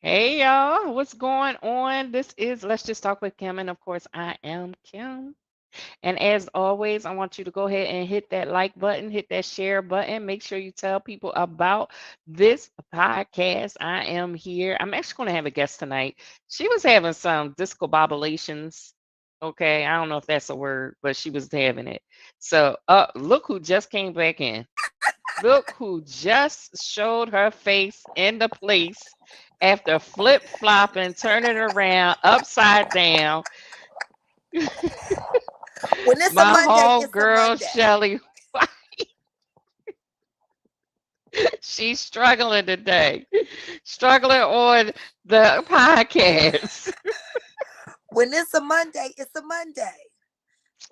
Hey y'all, what's going on? This is Let's Just Talk with Kim, and of course, I am Kim. And as always, I want you to go ahead and hit that like button, hit that share button. Make sure you tell people about this podcast. I am here. I'm actually going to have a guest tonight. She was having some discombobulations. Okay, I don't know if that's a word, but she was having it. So, look who just came back in. Look who just showed her face in the place after flip flopping, turning around upside down. When it's a My Monday, home it's a girl, Monday. Shelly, she's struggling today, struggling on the podcast. When it's a Monday, it's a Monday.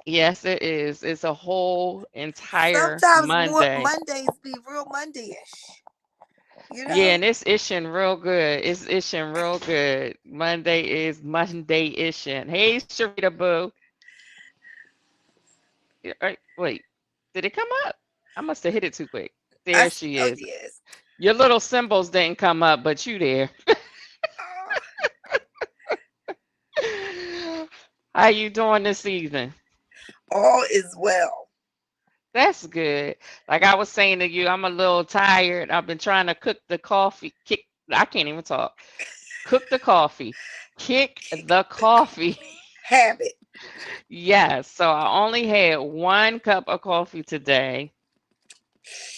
Yes, it is. It's a whole entire Sometimes more Monday. Mondays be real Monday-ish. You Yeah, know? and it's ishing real good. It's ishing real good. Monday is Monday ishing. Hey, Sharita Boo. Wait, did it come up? I must have hit it too quick. I There s- she oh is. yes. Your little symbols didn't come up, but you there. Oh, How you doing this evening? all is well. That's good. Like I was saying to you, I'm a little tired. I've been trying to cook the coffee. I can't even talk. Cook the coffee. Kick the coffee. Habit. Yes. So I only had one cup of coffee today.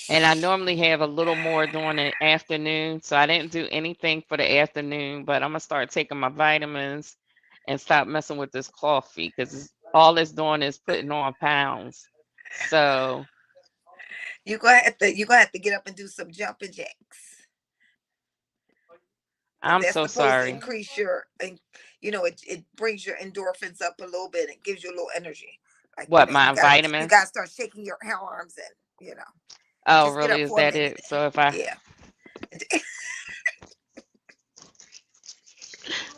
And I normally have a little more during the afternoon. So I didn't do anything for the afternoon, but I'm going to start taking my vitamins and stop messing with this coffee because all it's doing is putting on pounds. So You gonna have to get up and do some jumping jacks. Because I'm that's so supposed to sorry. increase your and it brings your endorphins up a little bit and gives you a little energy. Like, What, you my gotta vitamins? start shaking your arms and Oh, just get really? up Is for a that minute. it? So if I, Yeah.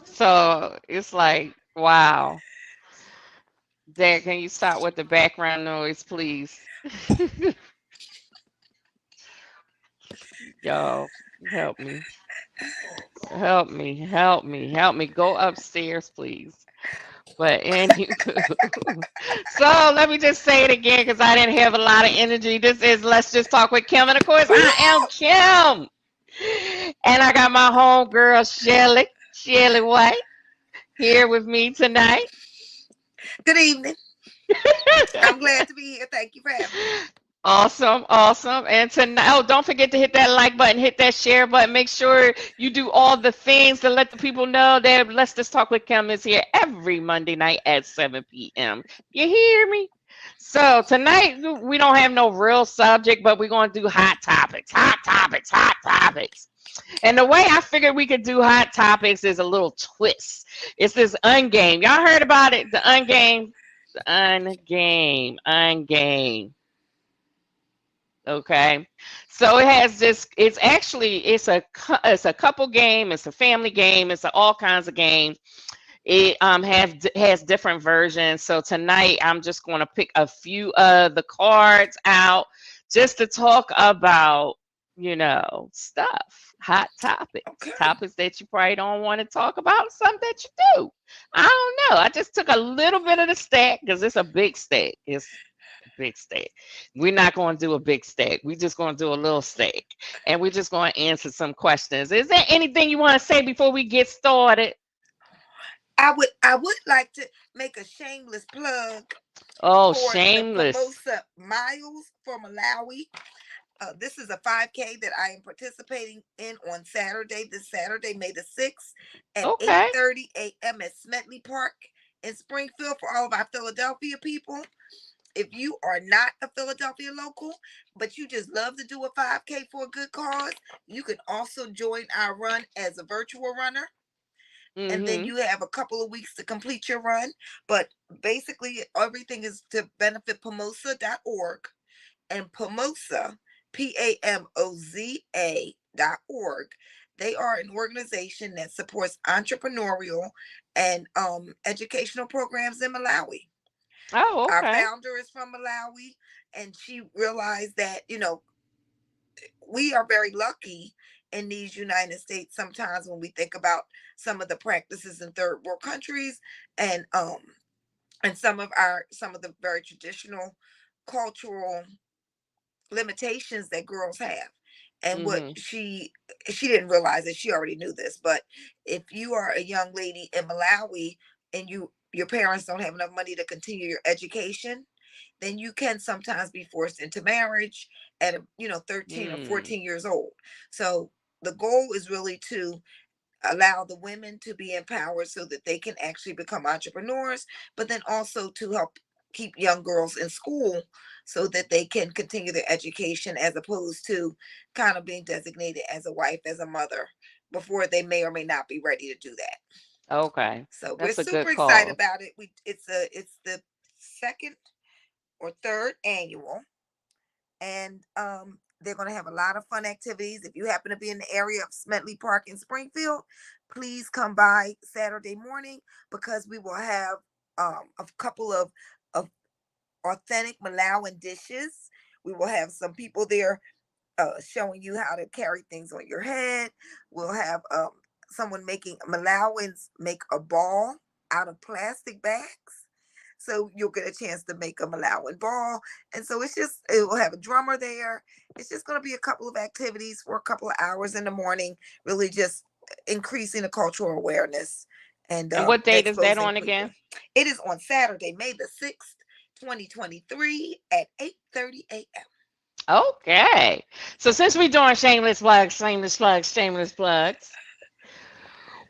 so it's like, wow. Dad, can you stop with the background noise, please? Y'all, help me. Help me, help me, help me. Go upstairs, please. But anywho, so let me just say it again because I didn't have a lot of energy. This is Let's Just Talk with Kim, and of course I am Kim, and I got my home girl Shelly White, here with me tonight. Good evening. I'm glad to be here. Thank you for having me. Awesome, awesome. And tonight, oh, don't forget to hit that like button, hit that share button. Make sure you do all the things to let the people know that Let's Just Talk with Kim is here every Monday night at 7 p.m. You hear me? So tonight we don't have no real subject, but we're going to do hot topics, hot topics, hot topics. And the way I figured we could do hot topics is a little twist. It's this ungame. Y'all heard about it? The ungame, the ungame. Okay, so it has this. It's actually it's a couple game. It's a family game. It's all kinds of games. It has different versions. So tonight I'm just going to pick a few of the cards out just to talk about stuff, hot topics, Okay. topics that you probably don't want to talk about, some that you do. I don't know. I just took a little bit of the stack because it's a big stack. It's big stack. We're not going to do a big stack. We're just going to do a little stack. And we're just going to answer some questions. Is there anything you want to say before we get started? I would like to make a shameless plug Oh, for the shameless. Pomosa Miles for Malawi. This is a 5K that I am participating in on Saturday, this Saturday, May the 6th at Okay. 8:30 a.m. at Smetley Park in Springfield for all of our Philadelphia people. If you are not a Philadelphia local, but you just love to do a 5K for a good cause, you can also join our run as a virtual runner. And then Mm-hmm. you have a couple of weeks to complete your run. But basically, everything is to benefit Pomosa.org and Pomosa, PAMOZA.org. They are an organization that supports entrepreneurial and educational programs in Malawi. Oh, Our okay. founder is from Malawi, and she realized that we are very lucky in these United States sometimes when we think about some of the practices in third world countries, and some of the very traditional cultural limitations that girls have. And what Mhm. she didn't realize that, she already knew this, but if you are a young lady in Malawi and your parents don't have enough money to continue your education, then you can sometimes be forced into marriage at 13 or Mm. 14 years old. So the goal is really to allow the women to be empowered so that they can actually become entrepreneurs, but then also to help keep young girls in school so that they can continue their education, as opposed to kind of being designated as a wife, as a mother, before they may or may not be ready to do that. Okay. So we're That's a super good excited cause. about it. It's the second or third annual, and they're going to have a lot of fun activities. If you happen to be in the area of Smetley Park in Springfield, please come by Saturday morning, because we will have a couple of authentic Malawian dishes. We will have some people there showing you how to carry things on your head. We'll have someone making Malawans make a ball out of plastic bags. So you'll get a chance to make a Malawan ball. And so it will have a drummer there. It's just going to be a couple of activities for a couple of hours in the morning, really just increasing the cultural awareness and And what date is that exposing on people. again? It is on Saturday, May the 6th, 2023 at 8:30 a.m. Okay. So since we're doing shameless plugs, shameless plugs, shameless plugs,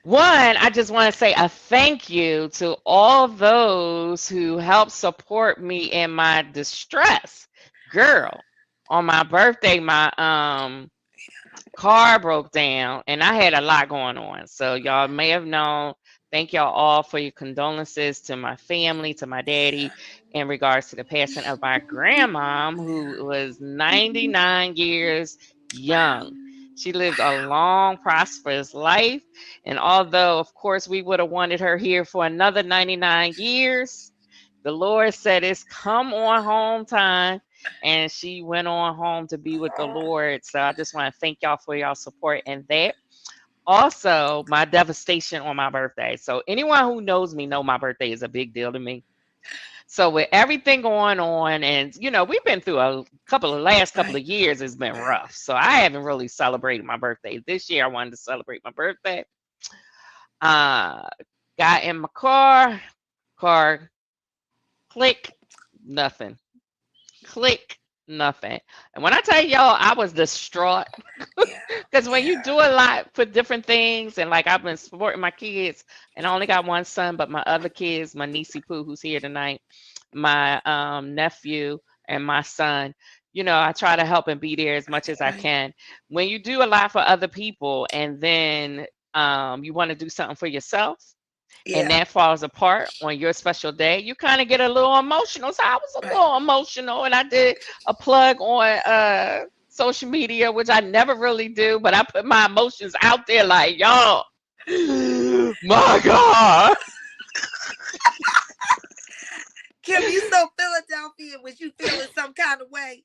one, I just want to say a thank you to all those who helped support me in my distress. Girl, on my birthday, my car broke down and I had a lot going on. So y'all may have known. Thank y'all all for your condolences to my family, to my daddy, in regards to the passing of my grandmom, who was 99 years young. She lived a long, prosperous life. And although, of course, we would have wanted her here for another 99 years, the Lord said it's come on home time, and she went on home to be with the Lord. So I just want to thank y'all for y'all support and that. Also, my devastation on my birthday. So anyone who knows me know my birthday is a big deal to me. So with everything going on, and we've been through a last couple Right, of years, it's been right. rough. So I haven't really celebrated my birthday. This year I wanted to celebrate my birthday. Uh got in my car click, nothing. Click, nothing. And when I tell y'all I was distraught, Yeah, because when you yeah, do a lot for different things, and like I've been supporting my kids, and I only got one son, but my other kids, my niecey Pooh, who's here tonight, my nephew, and my son, I try to help and be there as much as I right. can. When you do a lot for other people, and then you want to do something for yourself, and Yeah, that falls apart on your special day, you kind of get a little emotional. So I was a right. little emotional, and I did a plug on social media, which I never really do, but I put my emotions out there like, y'all, my God. Kim, you so Philadelphia. Was you feeling some kind of way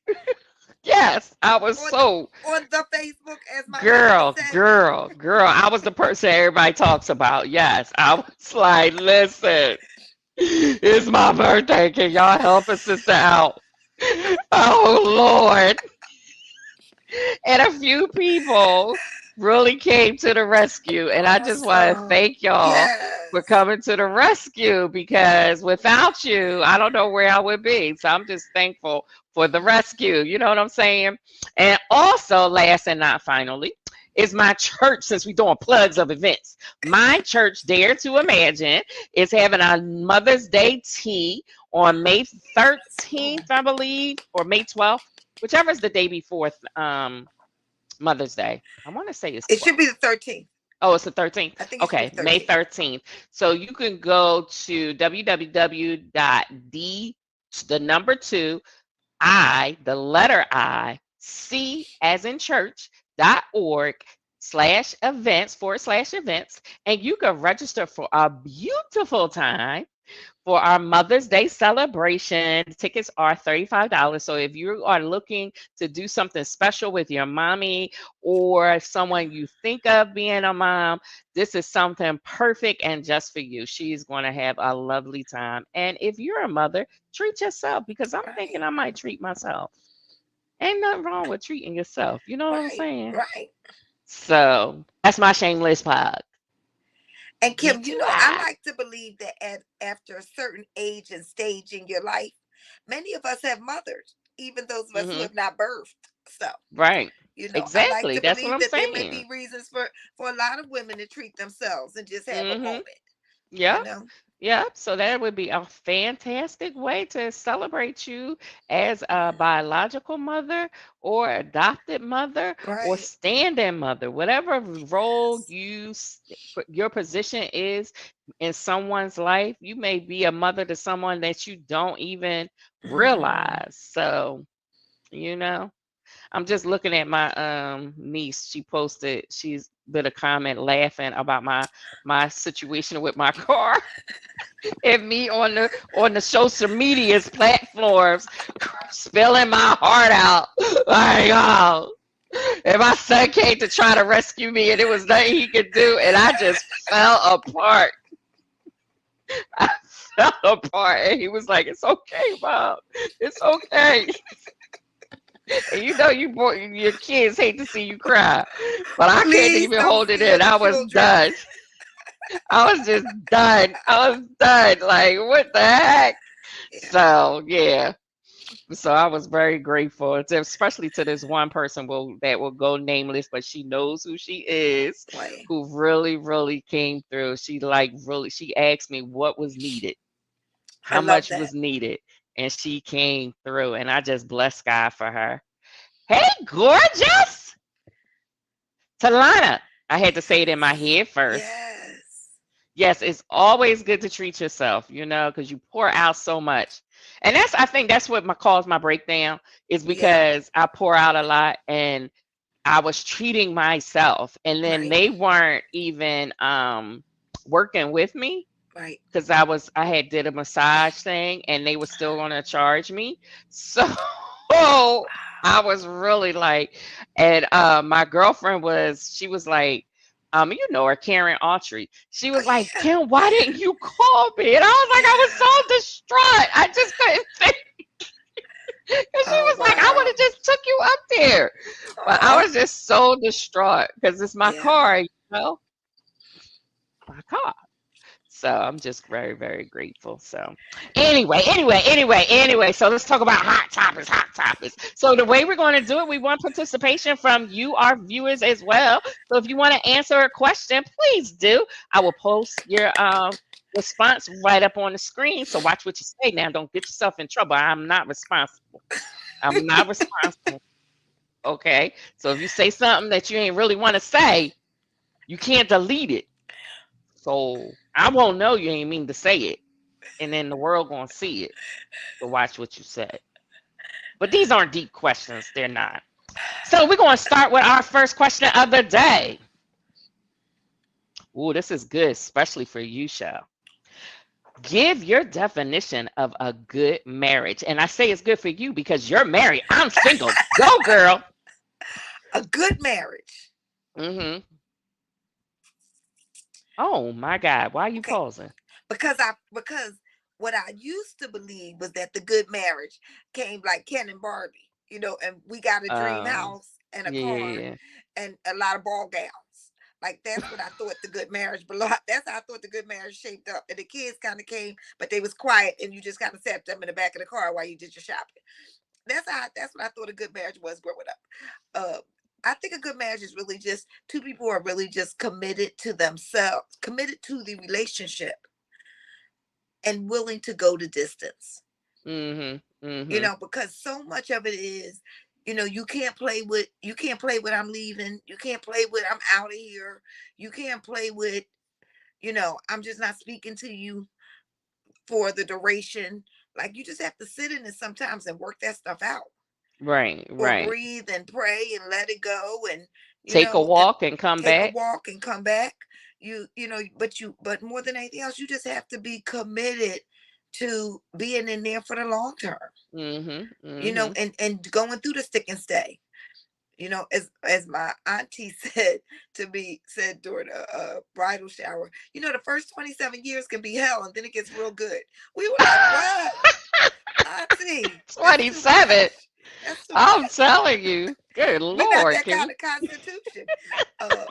Yes, I was on the so Facebook, as my wife would girl, say? girl, girl. I was the person everybody talks about. Yes, I was like, listen, it's my birthday. Can y'all help a sister out? Oh Lord. And a few people really came to the rescue. And I just want to Awesome. thank y'all for Yes. coming to the rescue, because without you, I don't know where I would be. So I'm just thankful for the rescue. You know what I'm saying? And also, last and not finally, is my church, since we're doing plugs of events. My church, Dare to Imagine, is having a Mother's Day tea on May 13th, I believe, or May 12th, whichever is the day before Mother's Day. I want to say it's It should 12th. be the 13th. Oh, it's the 13th. I think it should be Okay, the May 13th. 13th. So you can go to www.d, the number two, I, the letter I, C as in church, .org/events /events, and you can register for a beautiful time. for our Mother's Day celebration. Tickets are $35. So if you are looking to do something special with your mommy or someone you think of being a mom, this is something perfect and just for you. She's going to have a lovely time. And if you're a mother, treat yourself because I'm thinking Right. I might treat myself. Ain't nothing wrong with treating yourself. You know what I'm Right. saying? Right. So that's my shameless plug. And Kim, you know, I BTY. like to believe that after a certain age and stage in your life, many of us have mothers, even those of us who Hmm. have not birthed. So, Right. I like Exactly. to That's what believe I'm that there may saying. be reasons for a lot of women to treat themselves and just have a Hmm. moment. Yep. You know, Yep. So that would be a fantastic way to celebrate you as a biological mother or adopted mother or right? stand-in mother, whatever role your position is in someone's life. You may be a mother to someone that you don't even Hmm. realize. So, you know. I'm just looking at my niece. She posted, she's been a comment laughing about my situation with my car and me on the social media's platforms spilling my heart out. Like, oh, and my son came to try to rescue me and it was nothing he could do and I just fell apart. I fell apart and he was like, "It's okay, mom. It's okay." And you know your kids hate to see you cry. But I couldn't Please even don't hold it steal in. the I was children. done. I was just done. I was done. Like, what the heck? Yeah, So yeah. So I was very grateful, especially to this one person that will go nameless, but she knows who she is, right. who really, really came through. She like really she asked me what was needed, I how love much that. was needed, and she came through. And I just bless God for her. Hey, gorgeous. Talana. I had to say it in my head first. Yes. Yes, it's always good to treat yourself, because you pour out so much. And I think that's what caused my breakdown is Yeah. because I pour out a lot and I was treating myself and then Right. they weren't even working with me Right. because I had did a massage thing and they were still gonna charge me. So I was really like, and my girlfriend she was like, you know her, Karen Autry. She Oh was like, yeah. Kim, why didn't you call me? And I was like, I was Yeah. so distraught. I just couldn't think. And she Oh was like, I would wow. have just took you up there. But I Oh was just so distraught because it's my yeah. car, my car. So I'm just very, very grateful. So anyway. So let's talk about hot topics, hot topics. So the way we're going to do it, we want participation from you, our viewers, as well. So if you want to answer a question, please do. I will post your response right up on the screen. So watch what you say now. Don't get yourself in trouble. I'm not responsible. I'm not responsible. Okay. So if you say something that you ain't really want to say, you can't delete it. So I won't know you ain't mean to say it. And then the world gonna see it. So watch what you say. But these aren't deep questions. They're not. So we're gonna start with our first question of the day. Ooh, this is good, especially for you, Shell. Give your definition of a good marriage. And I say it's good for you because you're married. I'm single. Go, girl. A good marriage. Mm-hmm. Oh my God. Why are you Okay. pausing? Because what I used to believe was that the good marriage came like Ken and Barbie, and we got a dream Um, house and a car yeah. and a lot of ball gowns. Like that's what I thought the good marriage belonged. That's how I thought the good marriage shaped up. And the kids kind of came, but they was quiet, and you just kind of sat them in the back of the car while you did your shopping. That's what I thought a good marriage was growing up. I think a good marriage is really just two people who are really just committed to themselves, committed to the relationship, and willing to go the distance. Mm-hmm. Mm-hmm. Because so much of it is, you can't play with I'm leaving, you can't play with I'm out of here, you can't play with, I'm just not speaking to you for the duration. Like you just have to sit in it sometimes and work that stuff out, Right, or right. breathe and pray and let it go, and Take a and walk and come take a back. walk and come back. but more than anything else, you just have to be committed to being in there for the long term, Mhm. Mhm. and going through the stick and stay. As my auntie said during a bridal shower, the first 27 years can be hell, and then it gets real good. We were like, what, auntie? That's too 27. much. That's too I'm much. telling you. Good We're not Lord, that kind Kim. of constitution. uh,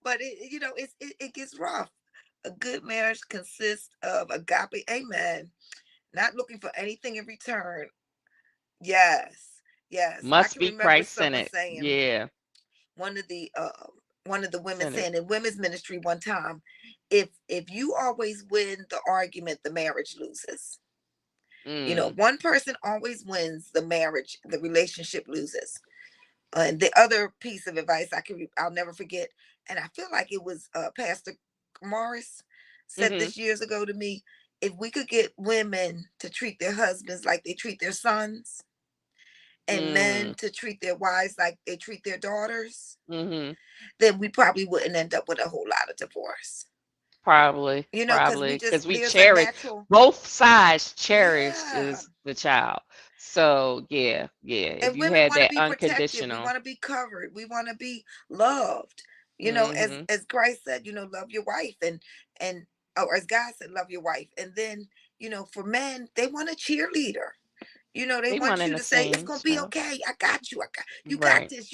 but it gets rough. A good marriage consists of agape, amen, not looking for anything in return. Yes, yes. I Must can be remember Christ in someone it. saying, Yeah. one of the women Send it. saying in women's ministry one time, if you always win the argument, the marriage loses. Mm. One person always wins, the relationship loses. And the other piece of advice I'll never forget, and I feel like it was Pastor Morris said Mhm. this years ago to me: if we could get women to treat their husbands like they treat their sons, and men Mm. to treat their wives like they treat their daughters, Mhm. then we probably wouldn't end up with a whole lot of divorce. Probably. Because Probably. Because we there's a cherish natural, both sides yeah. cherishes the child. So yeah, yeah. If And you women had want to that be protected. We unconditional. want to be covered. We want to be loved. As Mhm. Christ said, love your wife, and or as God said, love your wife. And then, for men, they want a cheerleader. They They one want in you the to say, it's same gonna be show. okay. I got you. You got Right. this.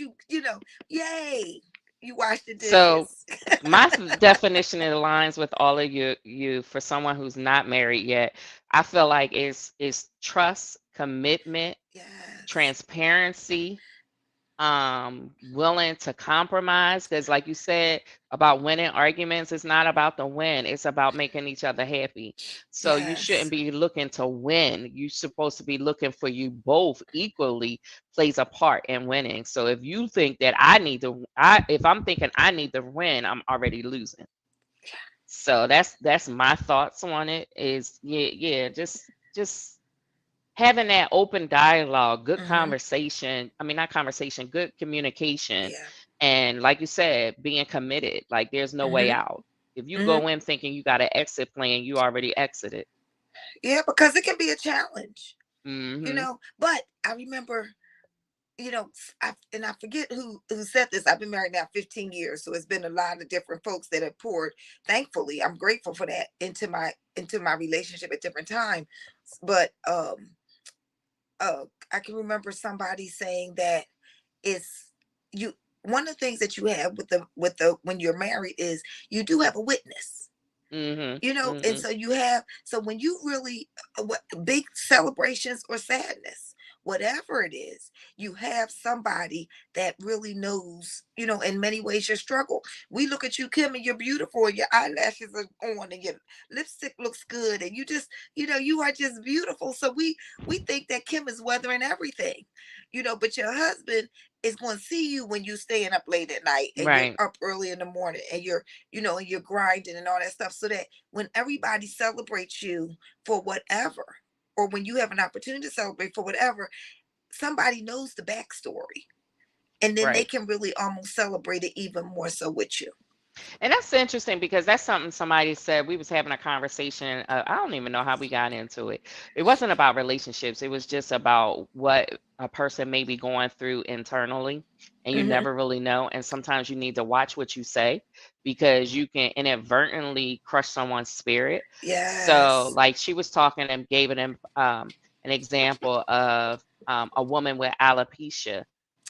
Yay. You wash the So dishes. my definition aligns with all of you for someone who's not married yet. I feel like it's trust, commitment, Yes. transparency, willing to compromise, because like you said about winning arguments, it's not about the win, it's about making each other happy. So you shouldn't Yes. be looking to win, you're supposed to be looking for you both equally plays a part in winning. So if you think that if I'm thinking I need to win, I'm already losing. So that's my thoughts on it. Is yeah, yeah, just having that open dialogue, good Mm-hmm. conversation. I mean, not conversation, good communication. Yeah. And like you said, being committed, like there's no way Mm-hmm. out. If you Mm-hmm. go in thinking you got an exit plan, you already exited. Yeah, because it can be a challenge. Hmm. But I remember, I forget who said this. I've been married now 15 years, so it's been a lot of different folks that have poured. Thankfully, I'm grateful for that into my relationship at different times. But I can remember somebody saying that it's you. One of the things that you have with the when you're married is you do have a witness. Hmm. And Hmm. so when you really, big celebrations or sadness, whatever it is, you have somebody that really knows, in many ways, your struggle. We look at you, Kim, and you're beautiful, and your eyelashes are on, and your lipstick looks good, and you are just beautiful. So we think that Kim is weathering everything, but your husband is going to see you when you staying up late at night, and you're Right. up early in the morning, and you're grinding and all that stuff, so that when everybody celebrates you for whatever, or when you have an opportunity to celebrate for whatever, somebody knows the backstory, and then they Right. can really almost celebrate it even more so with you. And that's interesting because that's something somebody said. We was having a conversation. I don't even know how we got into it. It wasn't about relationships. It was just about what a person may be going through internally, and you Hmm. never really know. And sometimes you need to watch what you say because you can inadvertently crush someone's spirit. So, Yes. like she was talking and gave an example of a woman with alopecia.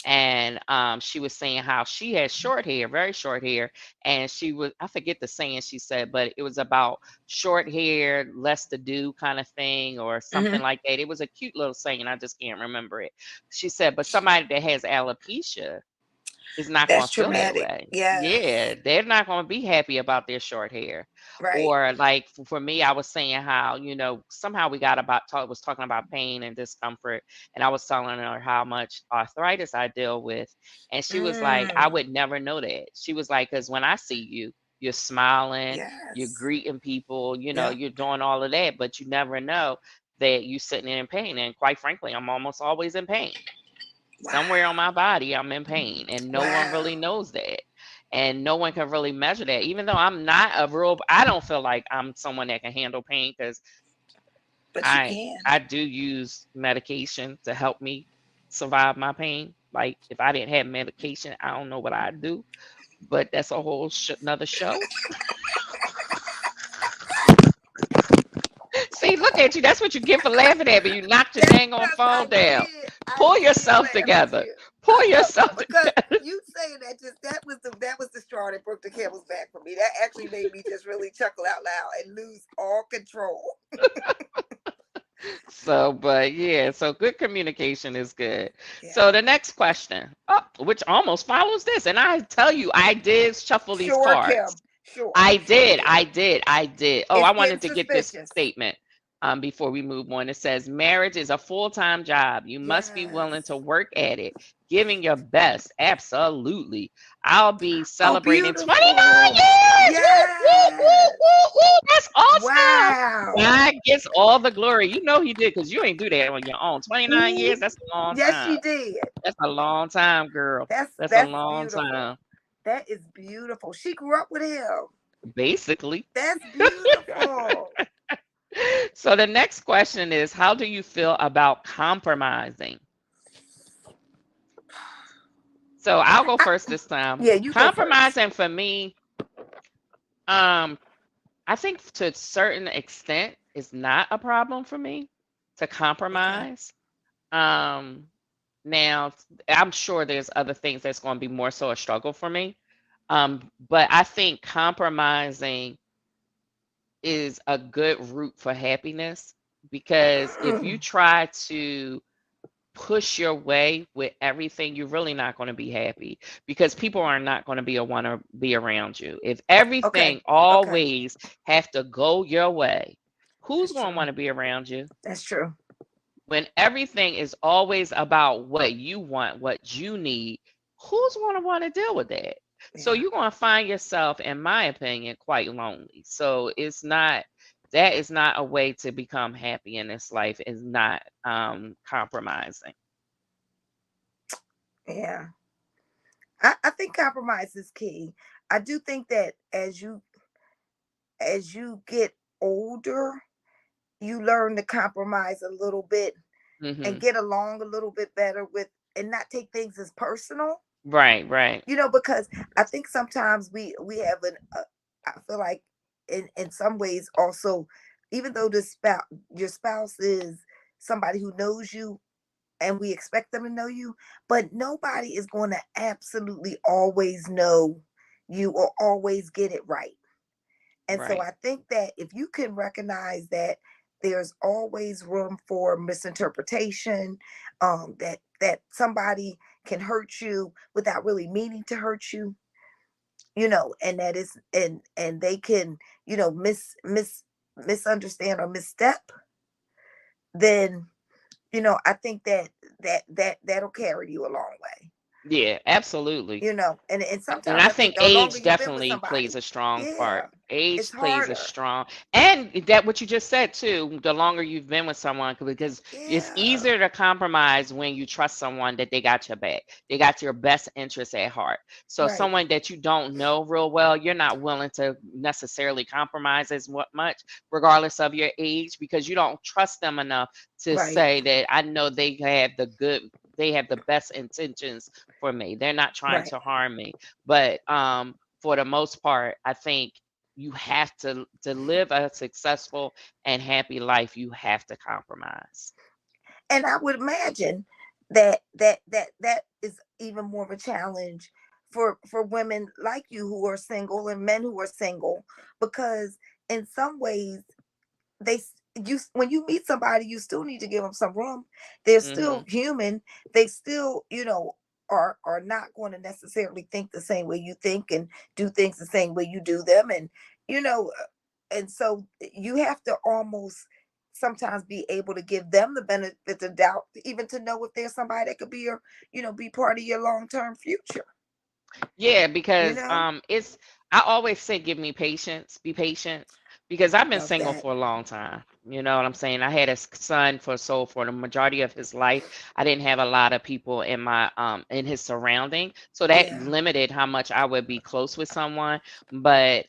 And she was saying how she had short hair, very short hair, and she was, I forget the saying she said, but it was about short hair, less to do kind of thing or something Hmm. like that. It was a cute little saying, I just can't remember it. She said, but somebody that has alopecia is not going That's to feel that traumatic. way. Yeah, Yes. they're not going to be happy about their short hair. Right. Or like for me, I was saying how, somehow we got about talk was talking about pain and discomfort, and I was telling her how much arthritis I deal with, and she was like, I Mm. would never know that. She was like, because when I see you, you're smiling, you're Yes. greeting people, Yep. you're doing all of that, but you never know that you're sitting in pain. And quite frankly, I'm almost always in pain. Somewhere on Wow. my body, I'm in pain, and no one really Wow. knows that. and no one can really measure that. Even though I'm not a real, I don't feel like I'm someone that can handle pain because But you I can. I do use medication to help me survive my pain. Like if I didn't have medication, I don't know what I'd do. But that's a whole another show. See, look at you. That's what you get for laughing at me. You knocked your That's dang on because phone I down. did. I Pull did yourself laugh at together. you. Pull I know yourself because together. you saying that just that was the straw that broke the camel's back for me. That actually made me just really chuckle out loud and lose all control. So, but yeah, so good communication is good. Yeah. So the next question, oh, which almost follows this, and I tell you, I did shuffle these Sure, cards. Kim. Sure. I Sure you did. did. I did. I did. Oh, I It's getting wanted to get this suspicious. statement before we move on. It says, marriage is a full time job. You must be willing to Yes. work at it, giving your best. Absolutely. I'll be Oh, celebrating 29 beautiful. years. Woo, woo, woo, Yes. woo, woo. That's awesome. Wow. God gets all the glory. You know he did because you ain't do that on your own. 29 Ooh. years, that's a long Yes, time. she did. That's a long time, girl. That's a That's long beautiful. time, That is beautiful. She grew up with him. basically. That's beautiful. So the next question is, how do you feel about compromising? So I'll go I, first this time. yeah, you go first. Compromising for me, um, I think to a certain extent is not a problem for me to Okay. compromise. Um, Now I'm sure there's other things that's going to be more so a struggle for me. But I think compromising is a good route for happiness because if you try to push your way with everything, you're really not going to be happy because people are not going to be a want to be around you. If Okay. everything Okay. always have to go your way, who's That's going to true. want to be around you? That's true. When everything is always about what you want, what you need, who's going to want to deal with that? So Yeah. you're going to find yourself, in my opinion, quite lonely. So it's not, that is not a way to become happy in this life, is not compromising. Yeah. I think compromise is key. I do think that as you get older, you learn to compromise a little bit and Hmm. get along a little bit better with and not take things as personal. Right, right, Because I think sometimes we have I feel like in some ways also, even though your spouse is somebody who knows you and we expect them to know you, but nobody is going to absolutely always know you or always get it right. And so right, I think that if you can recognize that there's always room for misinterpretation, that somebody can hurt you without really meaning to hurt you, and that is and they can, misunderstand or misstep, then I think that'll carry you a long way. yeah, absolutely. And And sometimes I I think think the longer age you've been with definitely plays somebody, a strong part. yeah, it's Age plays a harder. strong, and that what you just said too, the longer you've been with someone, because it's Yeah. easier to compromise when you trust someone that they got your back. They got your best interest at heart. So Right. someone that you don't know real well, you're not willing to necessarily compromise as much, regardless of your age, because you don't trust them enough to Right. say that I know they have the best intentions for me. They're not trying Right. to harm me. But for the most part, I think you have to live a successful and happy life. You have to compromise. And I would imagine that is even more of a challenge for women like you who are single and men who are single, because in some ways they you when you meet somebody, you still need to give them some room. They're Hmm. still human. They still, are not going to necessarily think the same way you think and do things the same way you do them. And you know and so you have to almost sometimes be able to give them the benefit of the doubt, even to know if there's somebody that could be your, be part of your long-term future, Yeah, you because know it's I always say give me patience, be patient because I've been Love single that. for a long time. You know what I'm saying? I had a son for the majority of his life. I didn't have a lot of people in my in his surrounding, so that Yeah. limited how much I would be close with someone. But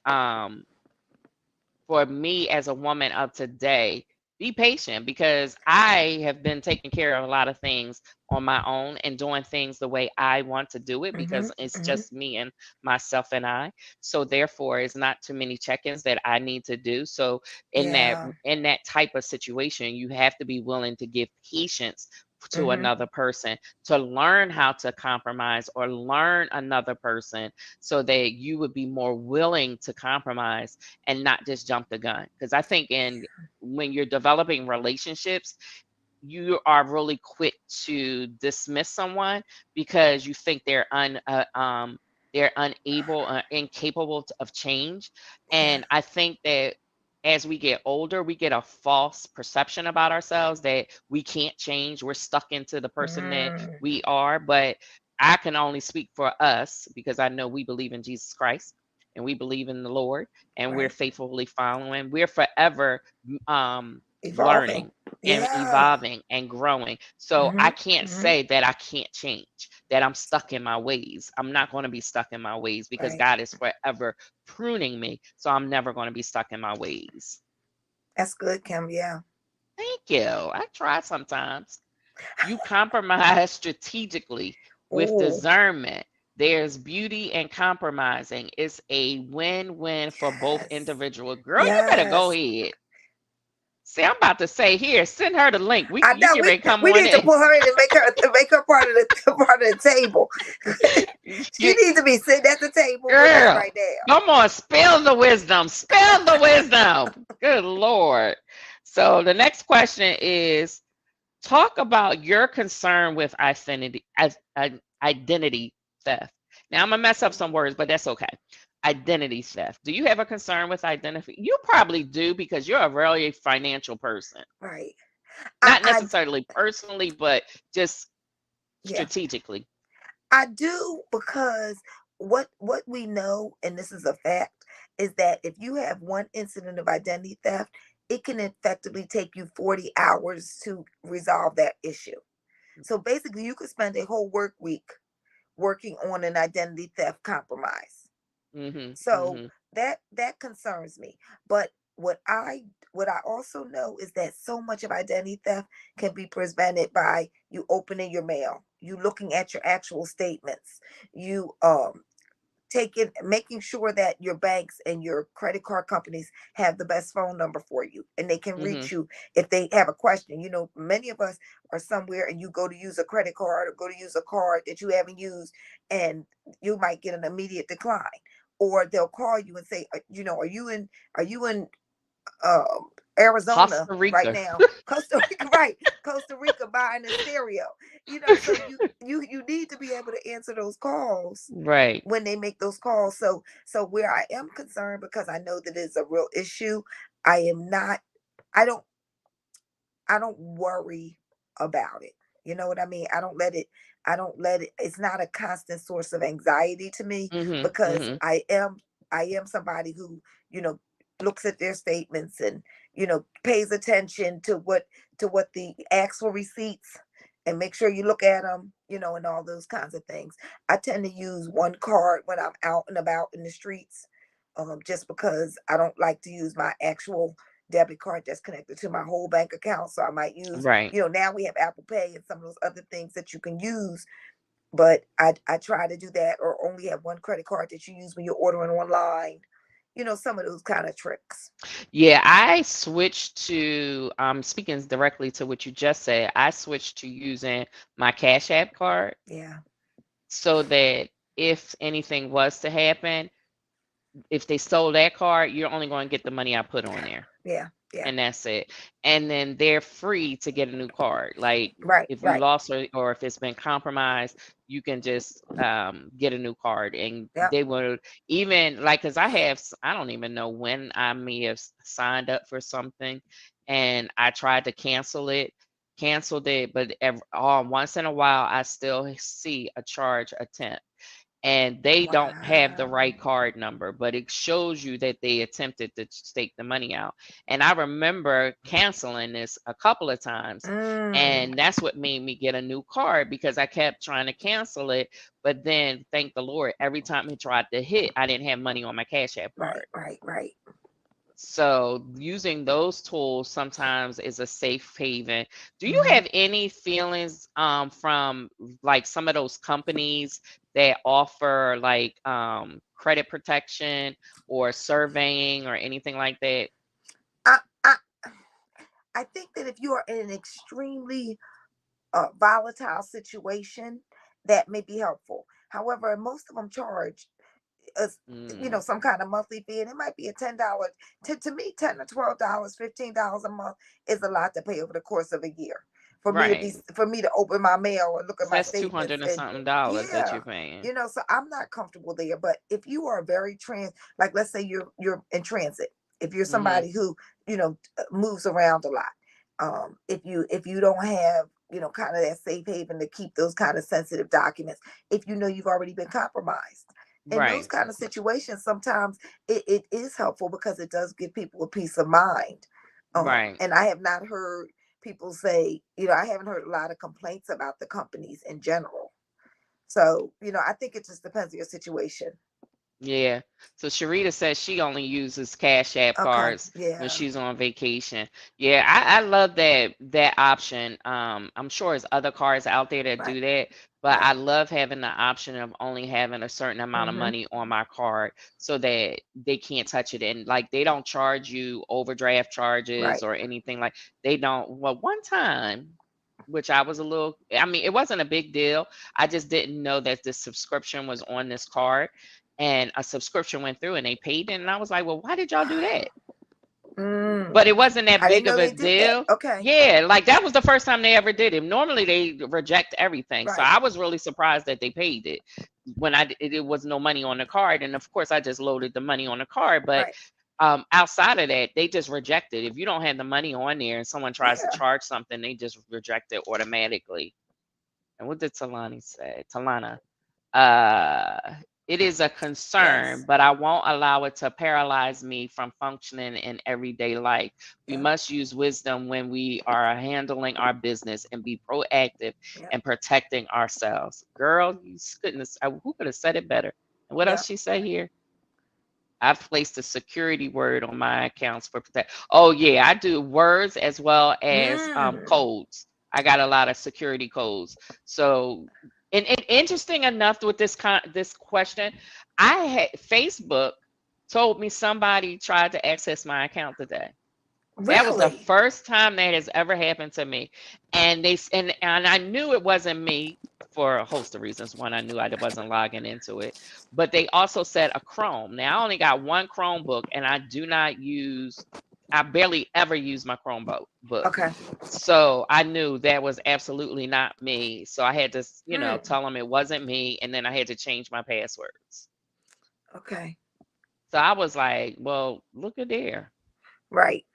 for me as a woman of today, be patient because I have been taking care of a lot of things on my own and doing things the way I want to do it Mm-hmm. because it's Mm-hmm. just me and myself and I. So therefore, it's not too many check-ins that I need to do. So Yeah. in that type of situation, you have to be willing to give patience to Mm-hmm. another person to learn how to compromise or learn another person so that you would be more willing to compromise and not just jump the gun. Because I think in when you're developing relationships, you are really quick to dismiss someone because you think they're unable, incapable of change. Yeah. And I think that as we get older, we get a false perception about ourselves that we can't change. We're stuck into the person that Mm. we are. But I can only speak for us because I know we believe in Jesus Christ and we believe in the Lord and we're Right. faithfully following. We're forever Evolving. learning and Yeah. evolving and growing. So Mm-hmm. I can't Mm-hmm. say that I can't change, that I'm stuck in my ways. I'm not going to be stuck in my ways because Right. God is forever pruning me. So I'm never going to be stuck in my ways. That's good, Kim. Yeah. Thank you. I try sometimes. You compromise strategically with Oh, discernment. There's beauty in compromising. It's a win-win for both yes. individuals. Girl, you better go Yes. ahead. See, I'm about to say here, send her the link. I You know get ready to come we on need to in. pull her in and make her part of the part of the table. She You, needs to be sitting at the table with us girl, right now. come on, spill the wisdom. Spill the wisdom. Good Lord. So the next question is talk about your concern with identity theft. Now I'm gonna mess up some words, but that's okay. Identity theft. Do you have a concern with identity? You probably do because you're a really financial person. Right. Not I necessarily personally, but just yeah. strategically. I do because what we know, and this is a fact, is that if you have one incident of identity theft, it can effectively take you 40 hours to resolve that issue. So basically, you could spend a whole work week working on an identity theft compromise. Mhm. So Mhm. that concerns me. But what I also know is that so much of identity theft can be prevented by you opening your mail, you looking at your actual statements, you taking making sure that your banks and your credit card companies have the best phone number for you and they can reach Mhm. you if they have a question. You know, many of us are somewhere and you go to use a credit card or go to use a card that you haven't used, and you might get an immediate decline, or they'll call you and say, are you in um, Arizona Costa right Rica. now, Costa Rica, right? Costa Rica buying a stereo. So you need to be able to answer those calls Right. when they make those calls. So where I am concerned, because I know that it's a real issue, I am not. I don't. I don't worry about it. You know what I mean? I don't let it. It's not a constant source of anxiety to me Mhm. because Mhm. I am somebody who, you know, looks at their statements and, pays attention to what the actual receipts, and make sure you look at them, and all those kinds of things. I tend to use one card when I'm out and about in the streets, just because I don't like to use my actual debit card that's connected to my whole bank account. So I might use, Right. now we have Apple Pay and some of those other things that you can use. But I try to do that, or only have one credit card that you use when you're ordering online. Some of those kind of tricks. Yeah, I switched to speaking directly to what you just said. I switched to using my Cash App card Yeah, so that if anything was to happen, if they stole that card, you're only going to get the money I put on there. yeah, yeah. And that's it. And then they're free to get a new card. Like Right, if you right. lost or if it's been compromised, you can just get a new card, and Yep. they will even like because I don't even know when I may have signed up for something, and I tried to canceled it, but once in a while I still see a charge attempt. and they don't have the Wow. right card number, but it shows you that they attempted to take the money out. And I remember canceling this a couple of times, Mm. and that's what made me get a new card because I kept trying to cancel it. But then, thank the Lord, every time it tried to hit, I didn't have money on my Cash App Right, card. right, right. So using those tools sometimes is a safe haven. Do you Hmm. have any feelings from like some of those companies that offer like credit protection or surveying or anything like that? I, I I think that if you are in an extremely volatile situation, that may be helpful. However, most of them charge us, Mm, some kind of monthly fee, and it might be a $10. To me, $10 to $12, $15 a month is a lot to pay over the course of a year. right. For me to open my mail and look at So my that's 200 statements, and and something dollars that yeah, you're paying. so I'm not comfortable there. But if you are very like let's say you're in transit, if you're Hmm. somebody who moves around a lot, if you don't have kind of that safe haven to keep those kind of sensitive documents, if you know you've already been compromised in those Right. kind of situations, sometimes it is helpful because it does give people a peace of mind. Right. And I have not heard people say, I haven't heard a lot of complaints about the companies in general. So, I think it just depends on your situation. Yeah. So Sharita says she only uses Cash App Okay. cards when Yeah. she's on vacation. Yeah, I love that option. I'm sure there's other cards out there that Right. do that, but Right. I love having the option of only having a certain amount of Mm-hmm. money on my card so that they can't touch it. And like they don't charge you overdraft charges Right. or anything like they don't. Well, one time, which I was a little, I mean, it wasn't a big deal. I just didn't know that this subscription was on this card and a subscription went through and they paid it. And I was like, well, why did y'all do that? Mm. But it wasn't that I didn't big know of a they did that. deal. Okay. Yeah, like that was the first time they ever did it. Normally they reject everything. So Right. I was really surprised that they paid it when it was no money on the card. And of course I just loaded the money on the card. But Right. outside of that, they just reject it. If you don't have the money on there and someone tries to Yeah. charge something, they just reject it automatically. And what did Talani say? Talana. Uh, it is a concern, Yes. but I won't allow it to paralyze me from functioning in everyday life. We Yeah. must use wisdom when we are handling our business and be proactive Yeah. in protecting ourselves. Girl, you couldn't who could have said it better? And what Yeah. else she say here? I've placed a security word on my accounts for protect. Oh yeah, I do words as well as Mm. codes. I got a lot of security codes. So, and interesting enough with this question, I had Facebook told me somebody tried to access my account today. That was the Really? first time that has ever happened to me. And and I knew it wasn't me for a host of reasons. One, I knew I wasn't logging into it. But they also said a Chrome. Now I only got one Chromebook and I barely ever use my Chromebook. Okay. So I knew that was absolutely not me. So I had to, Hmm. tell them it wasn't me, and then I had to change my passwords. Okay. So I was like, well, look at there. Right.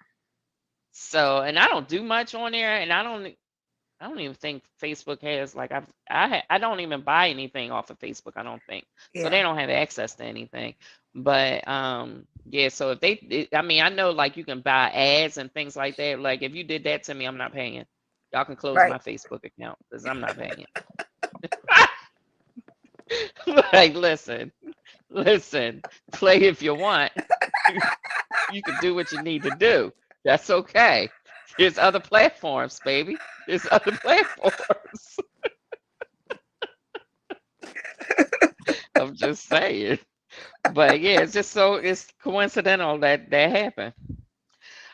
So, and I don't do much on there, and I don't even think Facebook has like I don't even buy anything off of Facebook. I don't think so. Yeah. They don't have access to anything. But yeah. So if I mean, I know like you can buy ads and things like that. Like if you did that to me, I'm not paying. Y'all can close Right. my Facebook account because I'm not paying. Like listen, play if you want. You can do what you need to do. That's okay. There's other platforms, baby. There's other platforms. I'm just saying. But yeah, it's coincidental that that happened.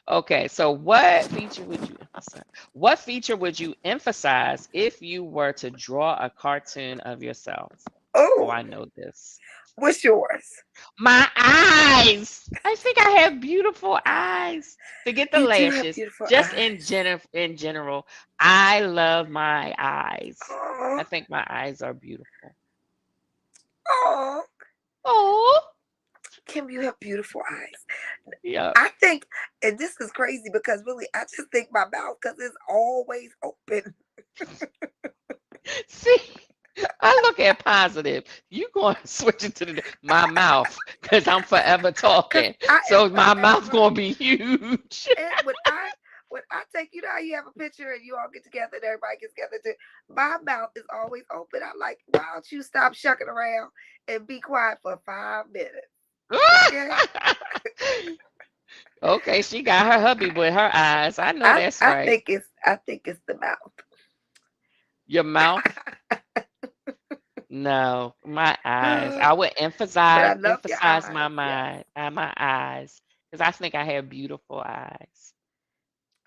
Okay, so what feature would you emphasize if you were to draw a cartoon of yourself? Oh, Oh, I know this. what's yours? My eyes. I think I have beautiful eyes. Forget the You do have lashes. beautiful Just eyes. in general, I love my eyes. Oh, I think my eyes are beautiful. oh, Oh, Kim, you have beautiful eyes. yeah. I think, and this is crazy because really, I just think my mouth because it's always open. See, I look at positive. You going to switch it to my mouth because I'm forever Cause talking. I am So my mouth forever. going to be huge. And when I take you know how you have a picture and you all get together and everybody gets together too. My mouth is always open. I'm like, why don't you stop shucking around and be quiet for 5 minutes? Okay. Okay, she got her hubby with her eyes. I know that's right. I think it's the mouth. Your mouth? No, my eyes. I But would I emphasize love your emphasize my eyes. Yes. mind, my eyes, because I think I have beautiful eyes.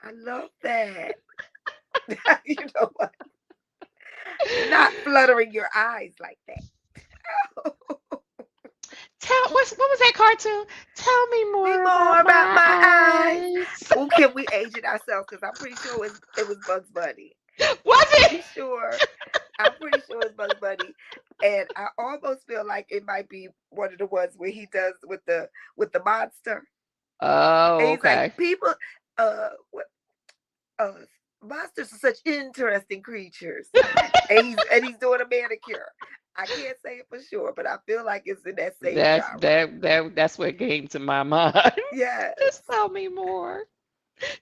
I love that. You know what? Not fluttering your eyes like that. What was that cartoon? Tell me Me more more about about my my eyes. eyes. Oh, can we age it ourselves? Because I'm pretty sure it was Bugs Bunny. Was I'm it? pretty sure. I'm pretty sure it's Bugs Bunny, and I almost feel like it might be one of the ones where he does with the monster, and Oh, he's like, okay. people, what, uh, monsters are such interesting creatures, and he's doing a manicure. I can't say it for sure, but I feel like it's in that same genre. That's what came to my mind. Yes. Just tell me more.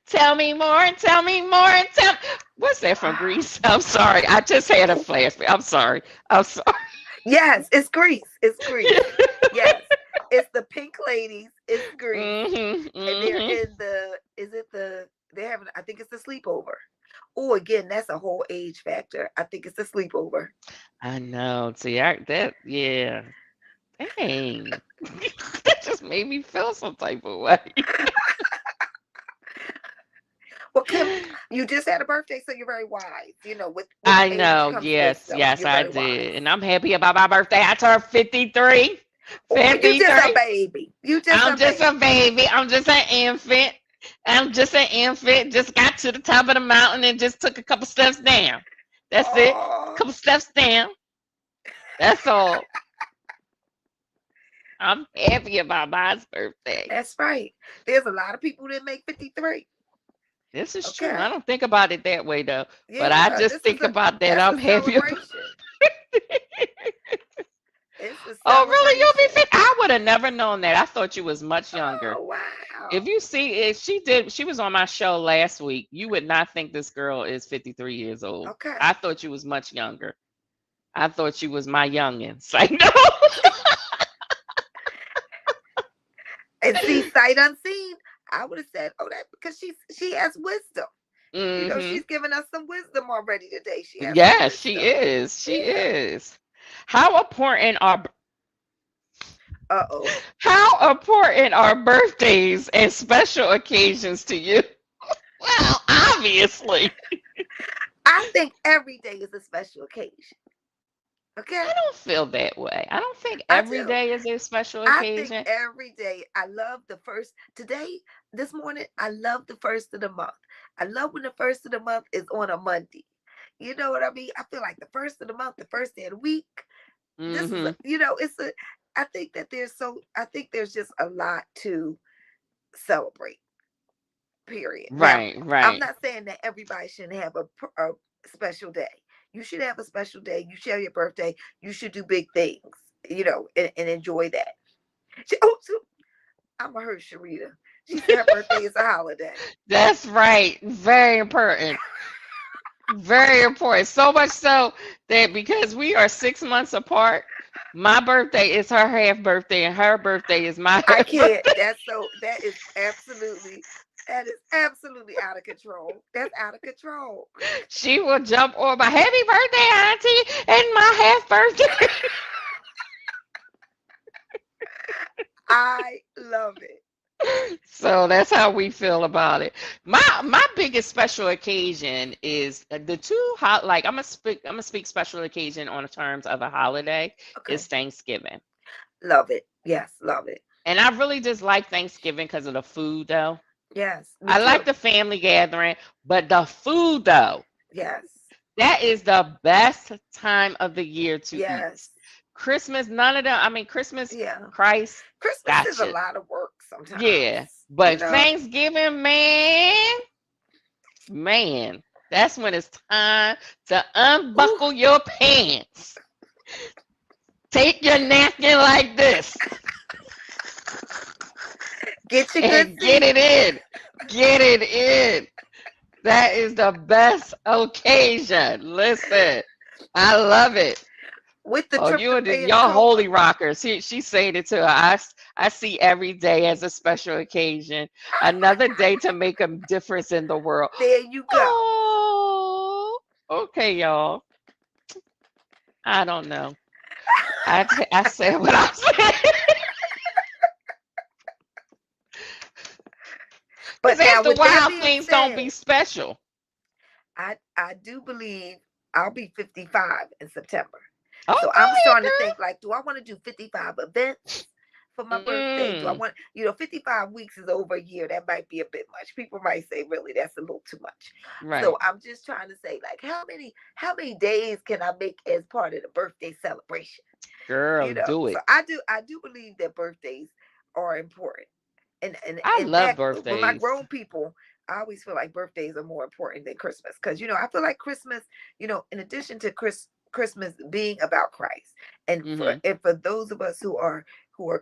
Tell me more and tell me more and tell. What's that from Greece? I'm sorry. I just had a flashback. I'm sorry. I'm sorry. Yes, it's Grease. It's Grease. Yes. It's the pink ladies. It's Grease. Mhm. And they're Mhm. in the is it the they're having I think it's the sleepover. Oh, again, that's a whole age factor. I think it's the sleepover. I know. See, that yeah. Dang. That just made me feel some type of way. Well, Kim, you just had a birthday, so you're very wise. With I age know. comes Yes, wisdom. yes, You're I very did. wise. And I'm happy about my birthday. I turned 53. Oh, you just a 53. baby. You just a I'm just a baby. baby. I'm just an infant. I'm just an infant. Just got to the top of the mountain and just took a couple steps down. That's it. Oh, Couple steps down. That's all. I'm happy about my birthday. that's right. There's a lot of people that make 53. This is true. I Okay. don't think about it that way though. But I Yeah, just think about that. that's I'm a happy about. celebration. It's a Oh, really? You'll be celebration. fit. I would have never known that. I thought you was much younger. Oh, wow. If you see if she was on my show last week, you would not think this girl is 53 years old. Okay. I thought you was much younger. I thought you was my youngins. Like no. And see, sight unseen, I would have said, oh, that because she has wisdom. Hmm. She's given us some wisdom already today. She has some Yes, she wisdom. is. She Yeah. is. How important are Uh-oh. how important are birthdays and special occasions to you? Well, obviously. I think every day is a special occasion. Okay? I don't feel that way. I don't think I every do. day is a special I think occasion. every day I love this morning, I love the first of the month. I love when the first of the month is on a Monday. You know what I mean? I feel like the first of the month, the first day of the week. This is, Hmm. it's I think that I think there's just a lot to celebrate, period. Now, Right, I'm right. not saying that everybody shouldn't have a special day. You should have a special day. You should have your birthday. You should do big things, and enjoy that. So I'm a her, Sharita. She said her birthday is a holiday. That's right. Very important. Very important. So much so that because we are 6 months apart, my birthday is her half birthday and her birthday is my I half can't. birthday. That is absolutely out of control. That's out of control. She will jump on my happy birthday, auntie, and my half birthday. I love it. So that's how we feel about it. My biggest special occasion is the two hot like I'm gonna speak special occasion on terms of a holiday is Okay. Thanksgiving. Love it. Yes, love it. And I really just like Thanksgiving because of the food though. Yes, me I like too. the family gathering, but the food though, Yes. that is the best time of the year to eat. Yes. Christmas, none of them. I mean, Christmas, Yeah. Christ, Christmas is a gotcha. lot of work sometimes. Yeah. You But know? Thanksgiving, man, that's when it's time to Ooh, unbuckle your pants. Take your napkin like this Get your good and get seat it in. Get it in. That is the best occasion. Listen, I love it. with the Oh, trip to y'all Pensacola. holy rockers. She's saying it to her. I see every day as a special occasion, another day to make a difference in the world. There you go. Oh, okay, y'all. I don't know. I said what I said. Because But now, after a with that while, being things don't said, be special. I do believe I'll be 55 in September. Oh, So go I'm starting to ahead, think like, do I want to do 55 events for my girl. birthday? Do I Mm, want, 55 weeks is over a year. That might be a bit much. People might say, really, that's a little too much. So right. I'm just trying to say, like, how many days can I make as part of the birthday celebration? Girl, do So it. I do believe that birthdays are important. And I in love fact, with my birthdays. grown people, I always feel like birthdays are more important than Christmas, because I feel like Christmas, in addition to Christmas being about Christ, Hmm. and for those of us who are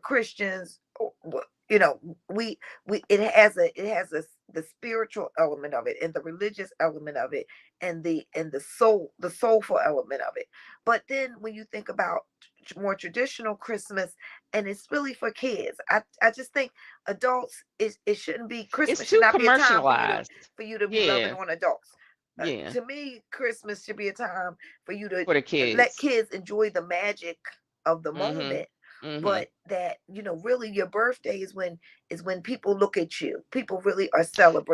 Christians, you know, we it has the spiritual element of it, and the religious element of it, and the soulful element of it. But then when you think about more traditional Christmas, and it's really for kids, I just think adults, it shouldn't be, It's Christmas should too not be a time for you to commercialized. be loving Yeah, on adults. yeah, To me, Christmas should be a time for you to for the let kids. kids enjoy the magic of the Hmm. moment. Hmm. But that, really, your birthday is when people look at you, people really are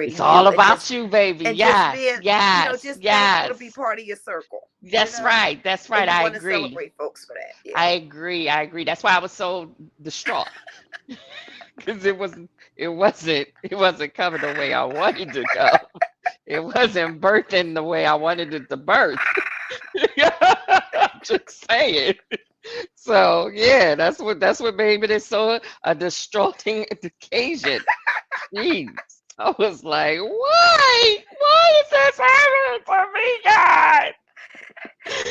It's celebrating all you, and just about you, baby. and just Yes, being, yes, just thankful to be yes. part of your circle, That's right. That's right. and you I want to agree. celebrate folks for that. Yeah. I agree. I agree. That's why I was so distraught because it wasn't coming the way I wanted to go. It wasn't birthing the way I wanted it to birth. Just saying. So yeah, that's what made it so a distraughting occasion. Jeez. I was like, why? Why is this happening to me, God?